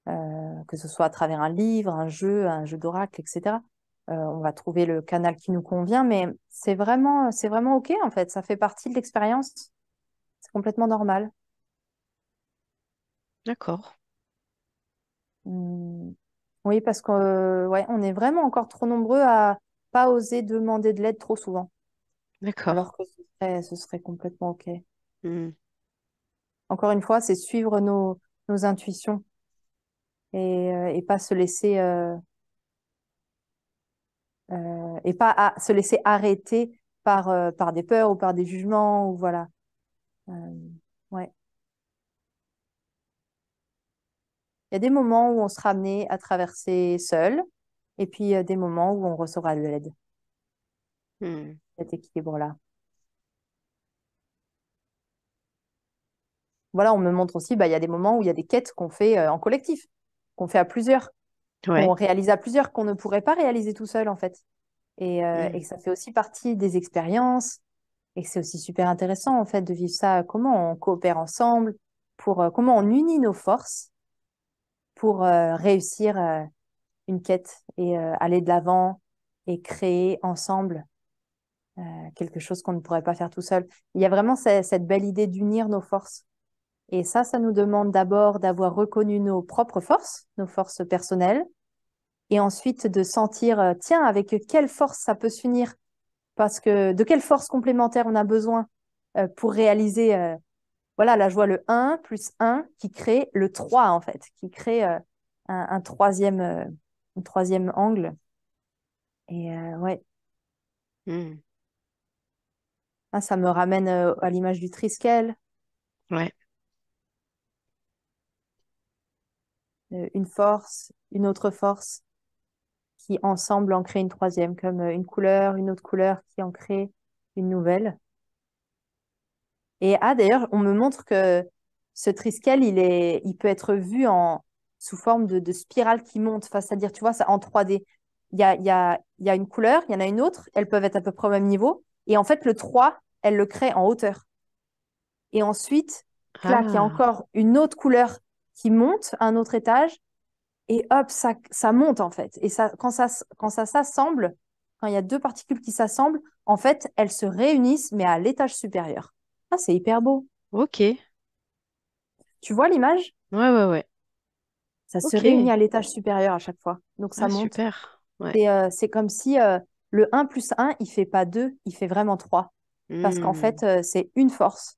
que ce soit à travers un jeu d'oracle, etc. On va trouver le canal qui nous convient, mais c'est vraiment OK en fait. Ça fait partie de l'expérience. C'est complètement normal. D'accord. Hum. Oui, parce qu'on ouais, on est vraiment encore trop nombreux à pas oser demander de l'aide trop souvent, D'accord. alors que ce serait complètement OK. Hmm. Encore une fois, c'est suivre nos intuitions et pas se laisser et pas se laisser arrêter par des peurs ou par des jugements ou voilà. Euh, ouais. Il y a des moments où on sera amené à traverser seul et puis des moments où on recevra de l'aide, Hmm. cet équilibre-là. Voilà, on me montre aussi, bah, il y a des moments où il y a des quêtes qu'on fait en collectif, qu'on fait à plusieurs, qu'on Ouais. réalise à plusieurs, qu'on ne pourrait pas réaliser tout seul en fait. Et Hmm. que ça fait aussi partie des expériences et que c'est aussi super intéressant en fait de vivre ça, comment on coopère ensemble, comment on unit nos forces pour réussir une quête et aller de l'avant et créer ensemble quelque chose qu'on ne pourrait pas faire tout seul. Il y a vraiment cette belle idée d'unir nos forces. Et ça nous demande d'abord d'avoir reconnu nos propres forces, nos forces personnelles, et ensuite de sentir, tiens, avec quelle force ça peut s'unir, parce que de quelle force complémentaire on a besoin pour réaliser, voilà, là je vois le un plus un qui crée le 3 en fait, qui crée un troisième angle. Et ouais, Hmm. ah, ça me ramène à l'image du Triskel, Ouais. une force, une autre force qui ensemble en créent une troisième, comme une couleur, une autre couleur qui en crée une nouvelle. Et ah, d'ailleurs, on me montre que ce Triskel, il peut être vu sous forme de spirale qui monte. Enfin, c'est-à-dire, tu vois, ça, en 3D. Il y a une couleur, il y en a une autre, elles peuvent être à peu près au même niveau. Et en fait, le 3 elle le crée en hauteur. Et ensuite, clac, il y a Ah, encore une autre couleur qui monte à un autre étage. Et hop, ça monte en fait. Et ça, quand ça s'assemble, quand il y a deux particules qui s'assemblent, en fait, elles se réunissent, mais à l'étage supérieur. Ah, c'est hyper beau. ok. Ouais, Tu vois l'image? ouais, ouais. Ça se réunit Ok. à l'étage supérieur à chaque fois. Donc ça Ah, monte. super. Ouais. C'est comme si le un plus un il fait pas 2 il fait vraiment 3. Parce qu'en Hmm. fait, c'est une force,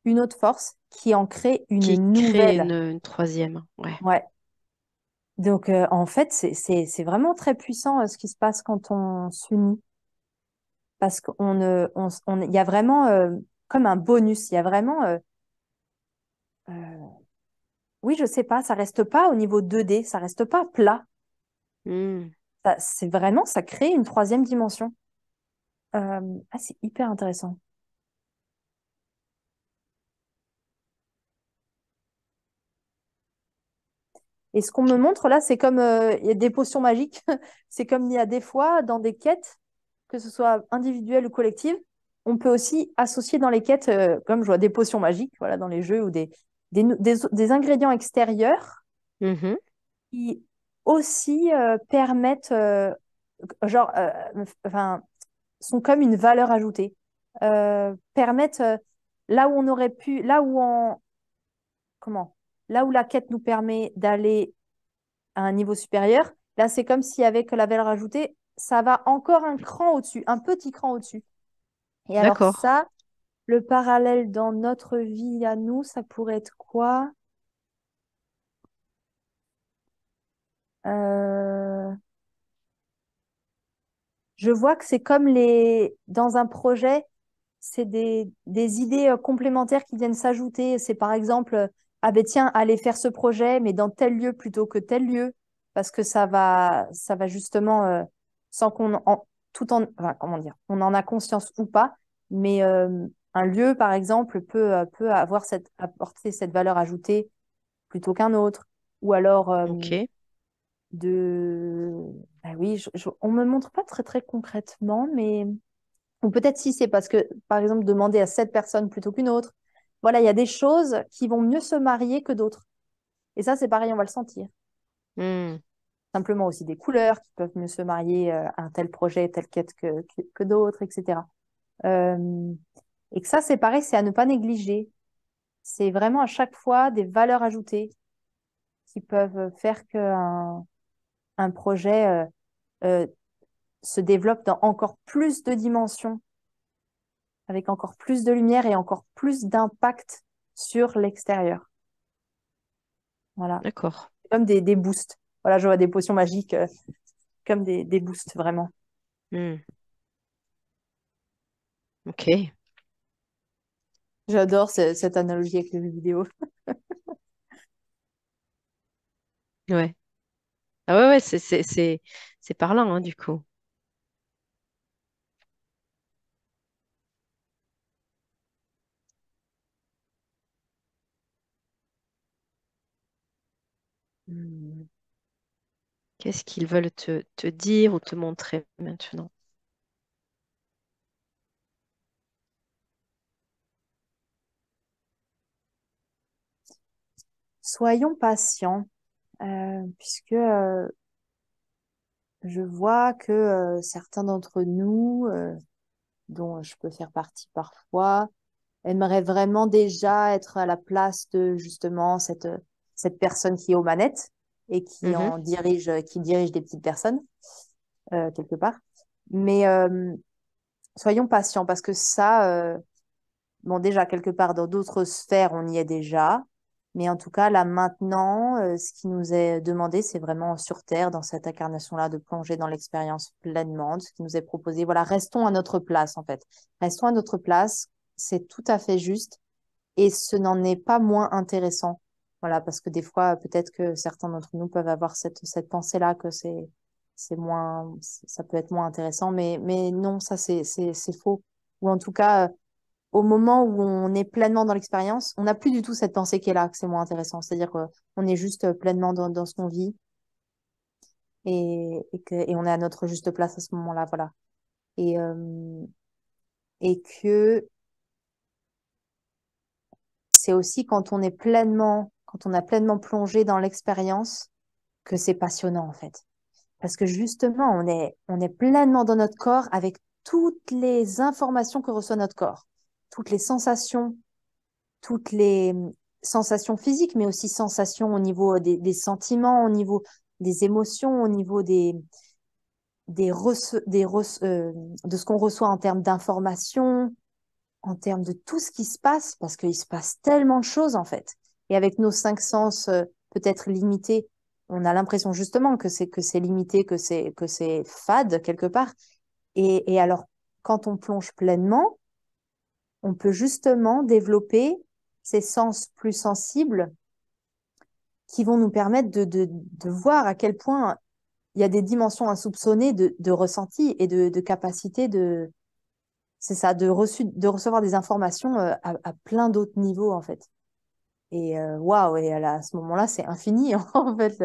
une autre force qui en crée une Qui crée nouvelle. une troisième. Ouais. Ouais. Donc, en fait, c'est vraiment très puissant ce qui se passe quand on s'unit. Parce il y a vraiment comme un bonus. Il y a vraiment, euh, oui, je sais pas, ça reste pas au niveau 2D, ça reste pas plat. Hmm. C'est vraiment, ça crée une troisième dimension. Ah, c'est hyper intéressant. Et ce qu'on me Ok. montre là, c'est comme il y a des potions magiques. C'est comme il y a des fois dans des quêtes, que ce soit individuelles ou collectives, on peut aussi associer dans les quêtes, comme je vois des potions magiques, voilà, dans les jeux ou des ingrédients extérieurs Mhm. qui aussi permettent, genre, enfin, sont comme une valeur ajoutée, permettent là où on aurait pu, comment, là où la quête nous permet d'aller à un niveau supérieur, là c'est comme si avec la valeur ajoutée, ça va encore un cran au-dessus, un petit cran au-dessus. Et alors D'accord. ça, le parallèle dans notre vie à nous, ça pourrait être quoi? Euh, Je vois que c'est comme dans un projet, c'est des idées complémentaires qui viennent s'ajouter. C'est par exemple, ah ben tiens, aller faire ce projet, mais dans tel lieu plutôt que tel lieu, parce que ça va justement, sans qu'on en, tout en, enfin, comment dire, on en a conscience ou pas, mais un lieu, par exemple, peut apporter cette valeur ajoutée plutôt qu'un autre. Ou alors, Ok. de... Ben oui, on me montre pas très très concrètement, mais ou peut-être si c'est parce que, par exemple, demander à cette personne plutôt qu'une autre. Voilà, il y a des choses qui vont mieux se marier que d'autres. Et ça, c'est pareil, on va le sentir. Hmm. Simplement aussi des couleurs qui peuvent mieux se marier à un tel projet, telle quête que d'autres, etc. Euh, et que ça, c'est pareil, c'est à ne pas négliger. C'est vraiment à chaque fois des valeurs ajoutées qui peuvent faire que un projet euh, se développe dans encore plus de dimensions, avec encore plus de lumière et encore plus d'impact sur l'extérieur. Voilà. D'accord. Comme des boosts. Voilà, je vois des potions magiques comme des boosts, vraiment. Hmm. Ok. J'adore cette analogie avec les jeux vidéo. Ouais. Ah ouais, ouais, c'est parlant, hein, du coup. Hmm. Qu'est-ce qu'ils veulent te dire ou te montrer maintenant? Soyons patients, puisque je vois que certains d'entre nous, dont je peux faire partie parfois, aimeraient vraiment déjà être à la place de justement cette personne qui est aux manettes et Mhm. qui dirige des petites personnes, quelque part. Mais soyons patients parce que ça, bon, déjà, quelque part, dans d'autres sphères, on y est déjà. Mais en tout cas, là, maintenant, ce qui nous est demandé, c'est vraiment sur Terre, dans cette incarnation-là, de plonger dans l'expérience pleinement, de ce qui nous est proposé. Voilà, restons à notre place, en fait. Restons à notre place, c'est tout à fait juste. Et ce n'en est pas moins intéressant. Voilà, parce que des fois, peut-être que certains d'entre nous peuvent avoir cette pensée-là, que c'est moins, ça peut être moins intéressant. Mais non, ça, c'est faux. Ou en tout cas, au moment où on est pleinement dans l'expérience, on n'a plus du tout cette pensée qui est là, que c'est moins intéressant. C'est-à-dire qu'on est juste pleinement dans ce qu'on vit et on est à notre juste place à ce moment-là, voilà. Et, euh, et que c'est aussi quand on a pleinement plongé dans l'expérience, que c'est passionnant en fait. Parce que justement, on est pleinement dans notre corps avec toutes les informations que reçoit notre corps, toutes les sensations, toutes les sensations physiques, mais aussi sensations au niveau des sentiments, au niveau des émotions, au niveau de ce qu'on reçoit en termes d'informations, en termes de tout ce qui se passe, parce qu'il se passe tellement de choses en fait. Et avec nos cinq sens peut-être limités, on a l'impression justement que c'est limité, que c'est fade quelque part. Et alors, quand on plonge pleinement, on peut justement développer ces sens plus sensibles qui vont nous permettre de voir à quel point il y a des dimensions insoupçonnées de ressenti et de capacité c'est ça, de recevoir des informations à plein d'autres niveaux, en fait. Et waouh, et à ce moment-là, c'est infini, en fait,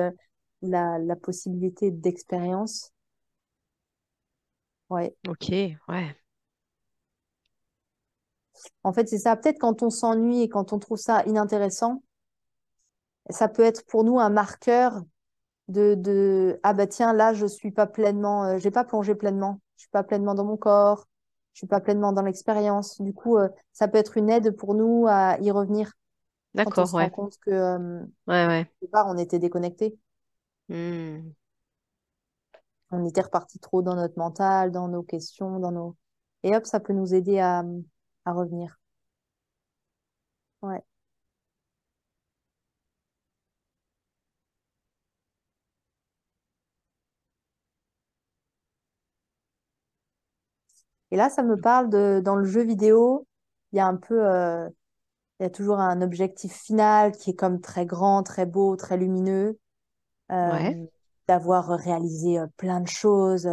la possibilité d'expérience. Ouais. Ok, ouais. En fait, c'est ça. Peut-être quand on s'ennuie et quand on trouve ça inintéressant, ça peut être pour nous un marqueur ah bah tiens, là, je suis pas pleinement, j'ai pas plongé pleinement. Je suis pas pleinement dans mon corps. Je suis pas pleinement dans l'expérience. Du coup, ça peut être une aide pour nous à y revenir quand on D'accord, se rend ouais. compte que, Ouais, ouais. quelque part, on était déconnecté. Hmm. On était reparti trop dans notre mental, dans nos questions, Et hop, ça peut nous aider à revenir. Ouais. Et là, ça me parle dans le jeu vidéo, il y a un peu, il y a toujours un objectif final qui est comme très grand, très beau, très lumineux, Ouais. euh, d'avoir réalisé plein de choses,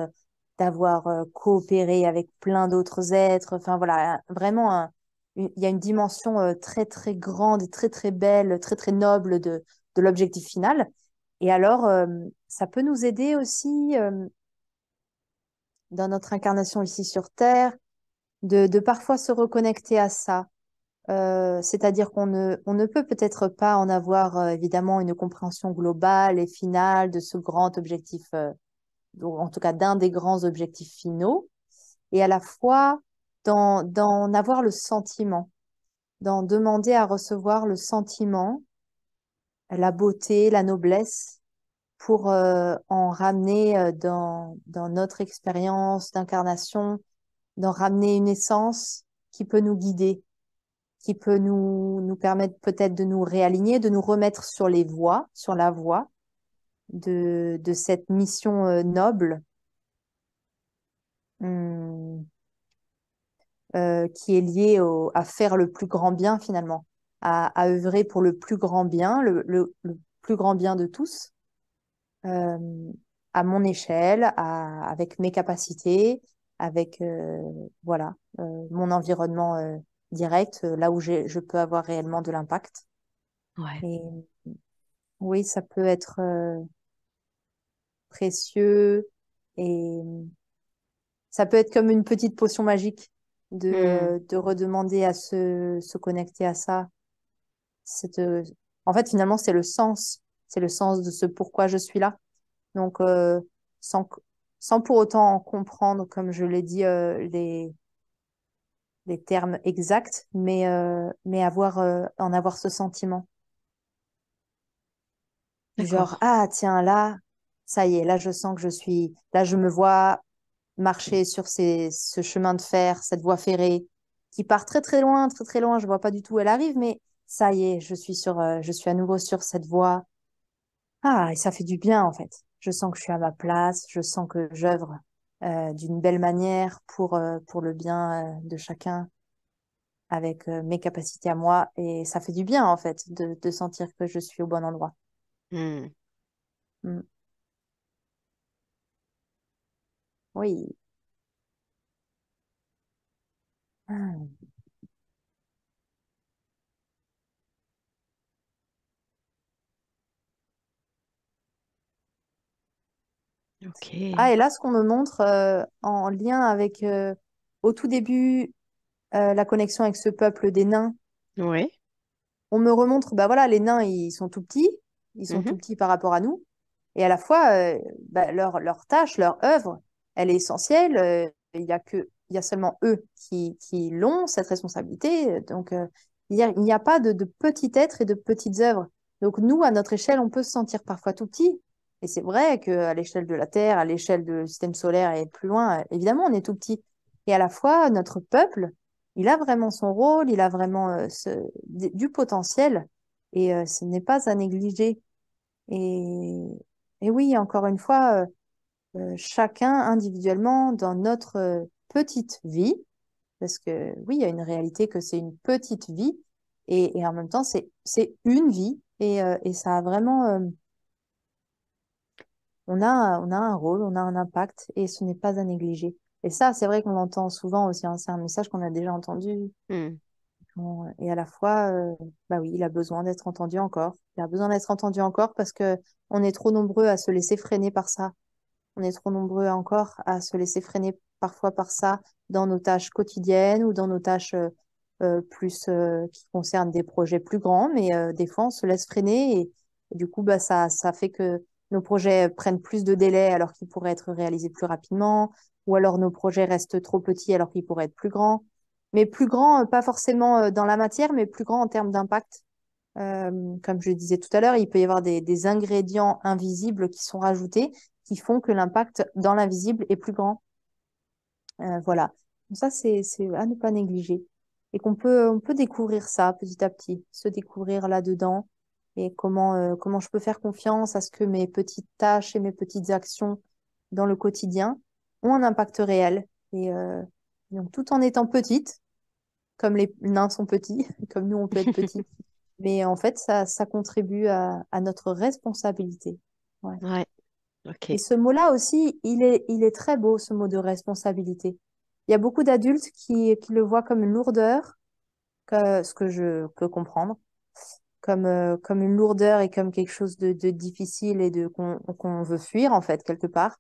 d'avoir coopéré avec plein d'autres êtres. Enfin voilà, vraiment, il y a une dimension très très grande, et très très belle, très très noble de l'objectif final. Et alors, ça peut nous aider aussi dans notre incarnation ici sur Terre, de parfois se reconnecter à ça. C'est-à-dire on ne peut peut-être pas en avoir évidemment une compréhension globale et finale de ce grand objectif, ou en tout cas d'un des grands objectifs finaux, et à la fois d'en avoir le sentiment, d'en demander à recevoir le sentiment, la beauté, la noblesse pour en ramener dans notre expérience d'incarnation, d'en ramener une essence qui peut nous guider, qui peut nous permettre peut-être de nous réaligner, de nous remettre sur les voies, sur la voie de cette mission noble hum, qui est liée à faire le plus grand bien finalement, à œuvrer pour le plus grand bien, le plus grand bien de tous, euh, à mon échelle, avec mes capacités, avec voilà, mon environnement direct, là où je peux avoir réellement de l'impact. Ouais. Et oui, ça peut être précieux et ça peut être comme une petite potion magique Hmm. de redemander à se connecter à ça. C'est, en fait, finalement, c'est le sens. C'est le sens de ce pourquoi je suis là. Donc, sans, sans pour autant en comprendre, comme je l'ai dit, les termes exacts, mais en avoir ce sentiment. Du genre, D'accord. ah, tiens, là, ça y est, là, je sens que là, je me vois marcher sur ce chemin de fer, cette voie ferrée, qui part très, très loin, très, très loin. Je vois pas du tout où elle arrive, mais ça y est, je suis à nouveau sur cette voie. Ah, et ça fait du bien, en fait. Je sens que je suis à ma place, je sens que j'œuvre d'une belle manière pour le bien de chacun avec mes capacités à moi. Et ça fait du bien, en fait, de sentir que je suis au bon endroit. Hmm. Mm. Oui. Ah. Ah, Ok. et là, ce qu'on me montre en lien avec, au tout début, la connexion avec ce peuple des nains, Ouais. on me remontre, bah voilà, les nains, ils sont Mhm. tout petits par rapport à nous, et à la fois, bah, leur tâche, leur œuvre, elle est essentielle. Il y a seulement eux qui l'ont, cette responsabilité. Donc, il n'y a pas de petits êtres et de petites œuvres. Donc, nous, à notre échelle, on peut se sentir parfois tout petit. Et c'est vrai qu'à l'échelle de la Terre, à l'échelle du système solaire et plus loin, évidemment, on est tout petit. Et à la fois, notre peuple, il a vraiment son rôle, il a vraiment du potentiel. Et ce n'est pas à négliger. Et, et oui, encore une fois, chacun individuellement dans notre petite vie, parce que oui, il y a une réalité que c'est une petite vie, et en même temps, c'est une vie, et ça a vraiment, on a un rôle, on a un impact, et ce n'est pas à négliger. Et ça, c'est vrai qu'on l'entend souvent aussi, hein, c'est un message qu'on a déjà entendu. Hmm. Et à la fois, bah oui, il a besoin d'être entendu encore. Il a besoin d'être entendu encore parce que on est trop nombreux à se laisser freiner par ça. On est trop nombreux encore à se laisser freiner parfois par ça dans nos tâches quotidiennes ou dans nos tâches plus qui concernent des projets plus grands. Mais des fois, on se laisse freiner et du coup, bah, ça fait que nos projets prennent plus de délai alors qu'ils pourraient être réalisés plus rapidement, ou alors nos projets restent trop petits alors qu'ils pourraient être plus grands. Mais plus grands, pas forcément dans la matière, mais plus grands en termes d'impact. Comme je le disais tout à l'heure, il peut y avoir des ingrédients invisibles qui sont rajoutés qui font que l'impact dans l'invisible est plus grand. Voilà. Donc ça, c'est à ne pas négliger. Et on peut découvrir ça petit à petit, se découvrir là-dedans et comment je peux faire confiance à ce que mes petites tâches et mes petites actions dans le quotidien ont un impact réel. Et donc, tout en étant petite, comme les nains sont petits, comme nous, on peut être petits. Mais en fait, ça contribue à notre responsabilité. Ouais. Ouais. Ok. Et ce mot-là aussi, il est très beau, ce mot de responsabilité. Il y a beaucoup d'adultes qui le voient comme une lourdeur, ce que je peux comprendre, comme une lourdeur et comme quelque chose de difficile et qu'on veut fuir, en fait, quelque part.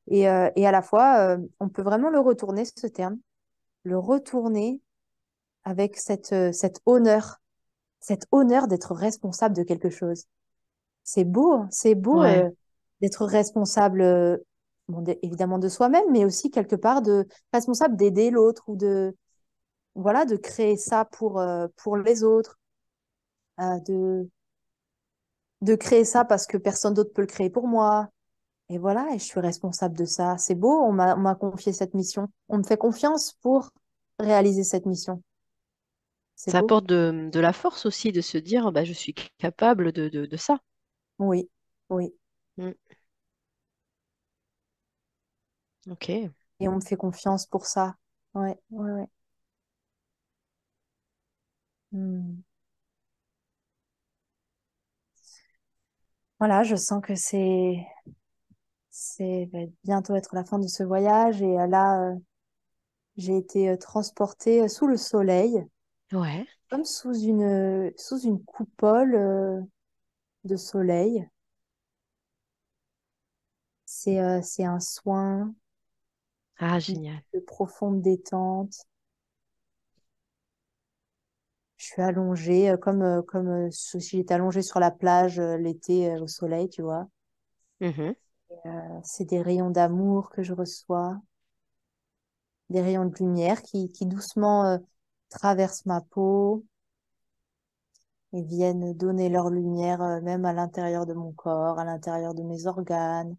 Et à la fois, on peut vraiment le retourner, ce terme, le retourner avec cet honneur d'être responsable de quelque chose. C'est beau Ouais. d'être responsable, bon, évidemment de soi-même, mais aussi quelque part de responsable d'aider l'autre ou voilà, de créer ça pour les autres, de, de créer ça parce que personne d'autre peut le créer pour moi. Et voilà, et je suis responsable de ça. C'est beau, on m'a confié cette mission. On me fait confiance pour réaliser cette mission. C'est Ça beau. apporte de la force aussi de se dire, bah, je suis capable de ça. Oui, oui. Mm. Ok. Et on me fait confiance pour ça. Ouais, ouais, ouais. Hmm. Voilà, je sens que va bientôt être la fin de ce voyage. Et là, j'ai été transportée sous le soleil, Ouais. comme sous une coupole de soleil. C'est un soin Ah, génial. de profonde détente. Je suis allongée si j'étais allongée sur la plage l'été au soleil, tu vois. Mhm. C'est des rayons d'amour que je reçois, des rayons de lumière qui doucement traversent ma peau et viennent donner leur lumière même à l'intérieur de mon corps, à l'intérieur de mes organes,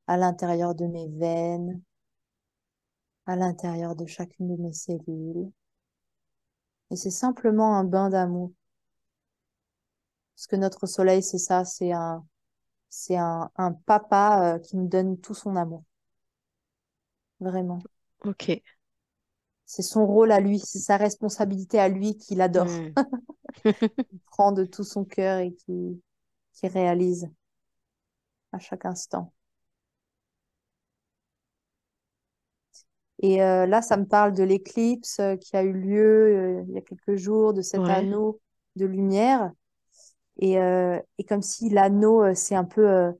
à l'intérieur de mes veines, à l'intérieur de chacune de mes cellules. Et c'est simplement un bain d'amour. Parce que notre soleil, c'est ça, c'est un papa qui nous donne tout son amour, vraiment. Ok. C'est son rôle à lui, c'est sa responsabilité à lui qu'il adore. Mm. Il prend de tout son cœur et qui réalise à chaque instant. Et là, ça me parle de l'éclipse qui a eu lieu il y a quelques jours, de cet Ouais. anneau de lumière. Et comme si l'anneau, c'est un peu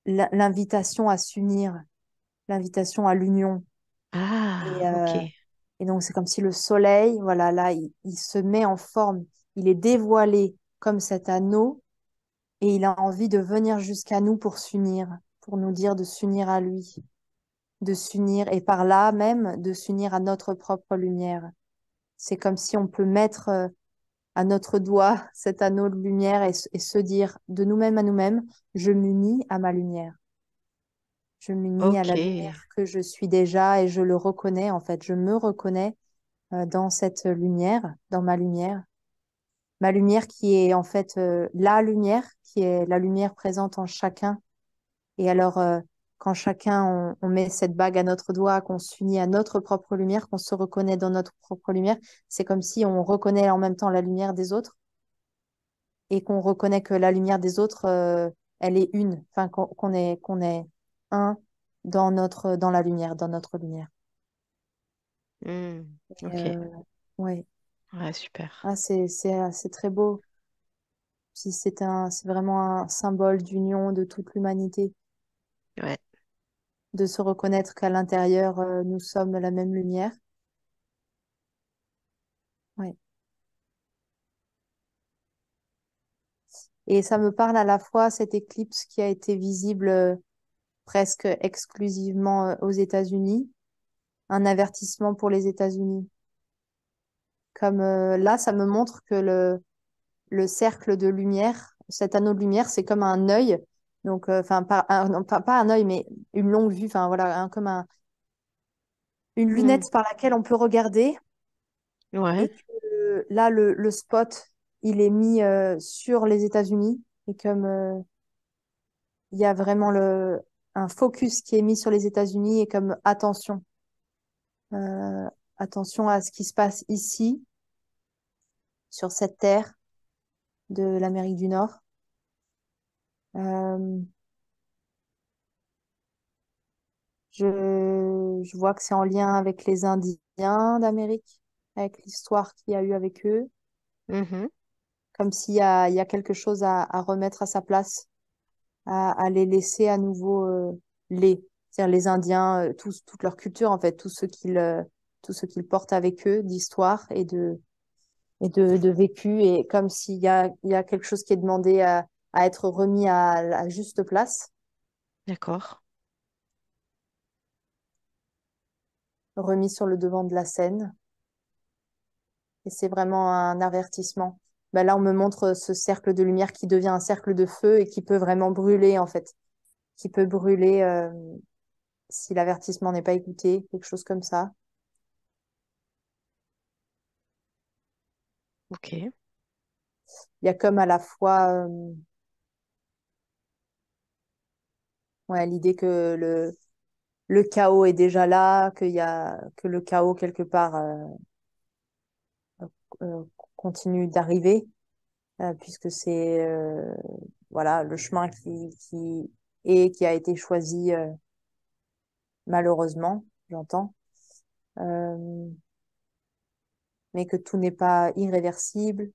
l'invitation à s'unir, l'invitation à l'union. Et, Ah, euh, ok. et donc, c'est comme si le soleil, voilà, là, il se met en forme, il est dévoilé comme cet anneau et il a envie de venir jusqu'à nous pour s'unir, pour nous dire de s'unir à lui, de s'unir et par là même de s'unir à notre propre lumière. C'est comme si on peut mettre à notre doigt cet anneau de lumière et se dire de nous-mêmes à nous-mêmes, je m'unis à ma lumière. Je m'unis à Ok. la lumière que je suis déjà et je le reconnais en fait. Je me reconnais dans cette lumière, dans ma lumière. Ma lumière qui est en fait la lumière, qui est la lumière présente en chacun. Et alors, quand chacun, on met cette bague à notre doigt, qu'on s'unit à notre propre lumière, qu'on se reconnaît dans notre propre lumière, c'est comme si on reconnaît en même temps la lumière des autres et qu'on reconnaît que la lumière des autres, elle est une, enfin qu'on est un dans la lumière, dans notre lumière. Mm. Et, Ok. ouais, Ouais, super. ah, c'est très beau. Si c'est vraiment un symbole d'union de toute l'humanité, Ouais. de se reconnaître qu'à l'intérieur, nous sommes la même lumière. Ouais. Et ça me parle à la fois cette éclipse qui a été visible presque exclusivement aux États-Unis, un avertissement pour les États-Unis. Comme là, ça me montre que le cercle de lumière, cet anneau de lumière, c'est comme un œil. Donc, enfin, non, pas un œil, mais une longue vue, enfin voilà, une Mm. lunette par laquelle on peut regarder. Ouais. Et que là, le spot, il est mis sur les États-Unis. Et comme il y a vraiment un focus qui est mis sur les États-Unis, et comme euh, attention à ce qui se passe ici, sur cette terre de l'Amérique du Nord. Euh, je vois que c'est en lien avec les Indiens d'Amérique, avec l'histoire qu'il y a eu avec eux, Mhm. comme il y a quelque chose à remettre à sa place, à les laisser à nouveau c'est-à-dire les Indiens, toute leur culture en fait, tout ce qu'ils portent avec eux d'histoire de vécu, et comme il y a quelque chose qui est demandé à être remis à la juste place, D'accord. remis sur le devant de la scène. Et c'est vraiment un avertissement. bah là, on me montre ce cercle de lumière qui devient un cercle de feu et qui peut vraiment brûler, en fait. Qui peut brûler si l'avertissement n'est pas écouté, quelque chose comme ça. Ok. Il y a comme à la fois ouais, l'idée que le chaos est déjà là, que le chaos, quelque part, euh, continue d'arriver, puisque c'est voilà, le chemin qui a été choisi, malheureusement, j'entends. Euh, mais que tout n'est pas irréversible,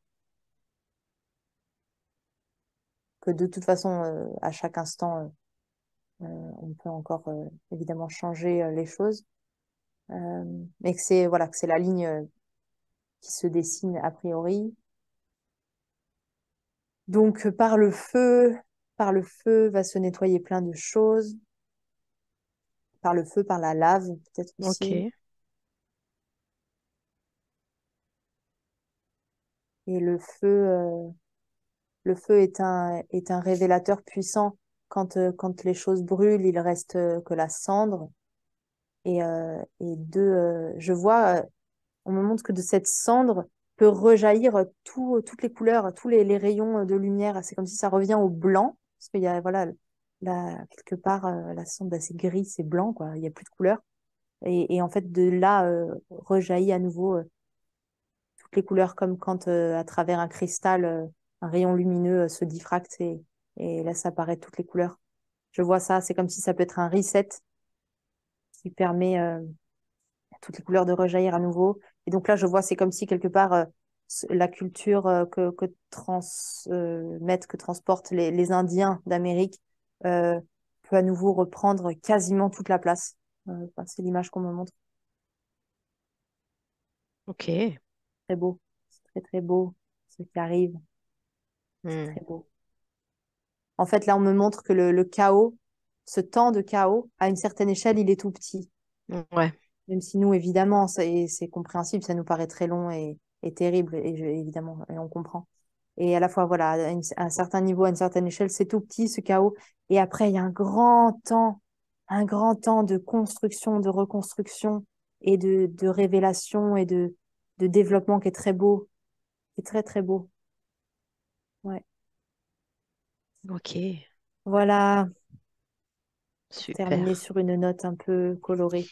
que de toute façon, à chaque instant, on peut encore évidemment changer les choses, euh, mais que c'est voilà, que c'est la ligne qui se dessine a priori. Donc par le feu va se nettoyer plein de choses, par le feu, par la lave peut-être aussi. Ok. Et le feu est un révélateur puissant. Quand les choses brûlent, il reste que la cendre. Et je vois, on me montre que de cette cendre peut rejaillir toutes les couleurs, tous les rayons de lumière. C'est comme si ça revient au blanc, parce qu'il y a, voilà, quelque part, la cendre, bah, c'est gris, c'est blanc, quoi. Il n'y a plus de couleur. Et en fait, de là, rejaillit à nouveau toutes les couleurs, comme quand, à travers un cristal, un rayon lumineux se diffracte et laisse apparaître toutes les couleurs. Je vois ça, c'est comme si ça peut être un reset qui permet toutes les couleurs de rejaillir à nouveau. Et donc là, je vois, c'est comme si quelque part, la culture que transportent les Indiens d'Amérique peut à nouveau reprendre quasiment toute la place. Enfin, c'est l'image qu'on me montre. Ok. Très beau. C'est très, très beau ce qui arrive. C'est Hmm. très beau. En fait, là, on me montre que le chaos, ce temps de chaos, à une certaine échelle, il est tout petit. Ouais. Même si nous, évidemment, c'est compréhensible, ça nous paraît très long et terrible, évidemment, et on comprend. Et à la fois, voilà, à un certain niveau, à une certaine échelle, c'est tout petit, ce chaos. Et après, il y a un grand temps de construction, de reconstruction et de révélation et de développement qui est très beau, qui est très, très beau. Ouais. Ok. Voilà, pour Super. terminer sur une note un peu colorée.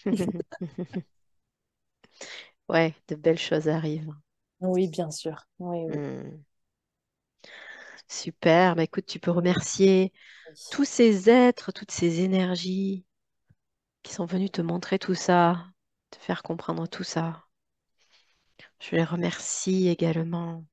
Ouais, de belles choses arrivent. Oui, bien sûr. Oui, oui. Hmm. Super. Bah, écoute, tu peux remercier Oui. tous ces êtres, toutes ces énergies qui sont venus te montrer tout ça, te faire comprendre tout ça. Je les remercie également.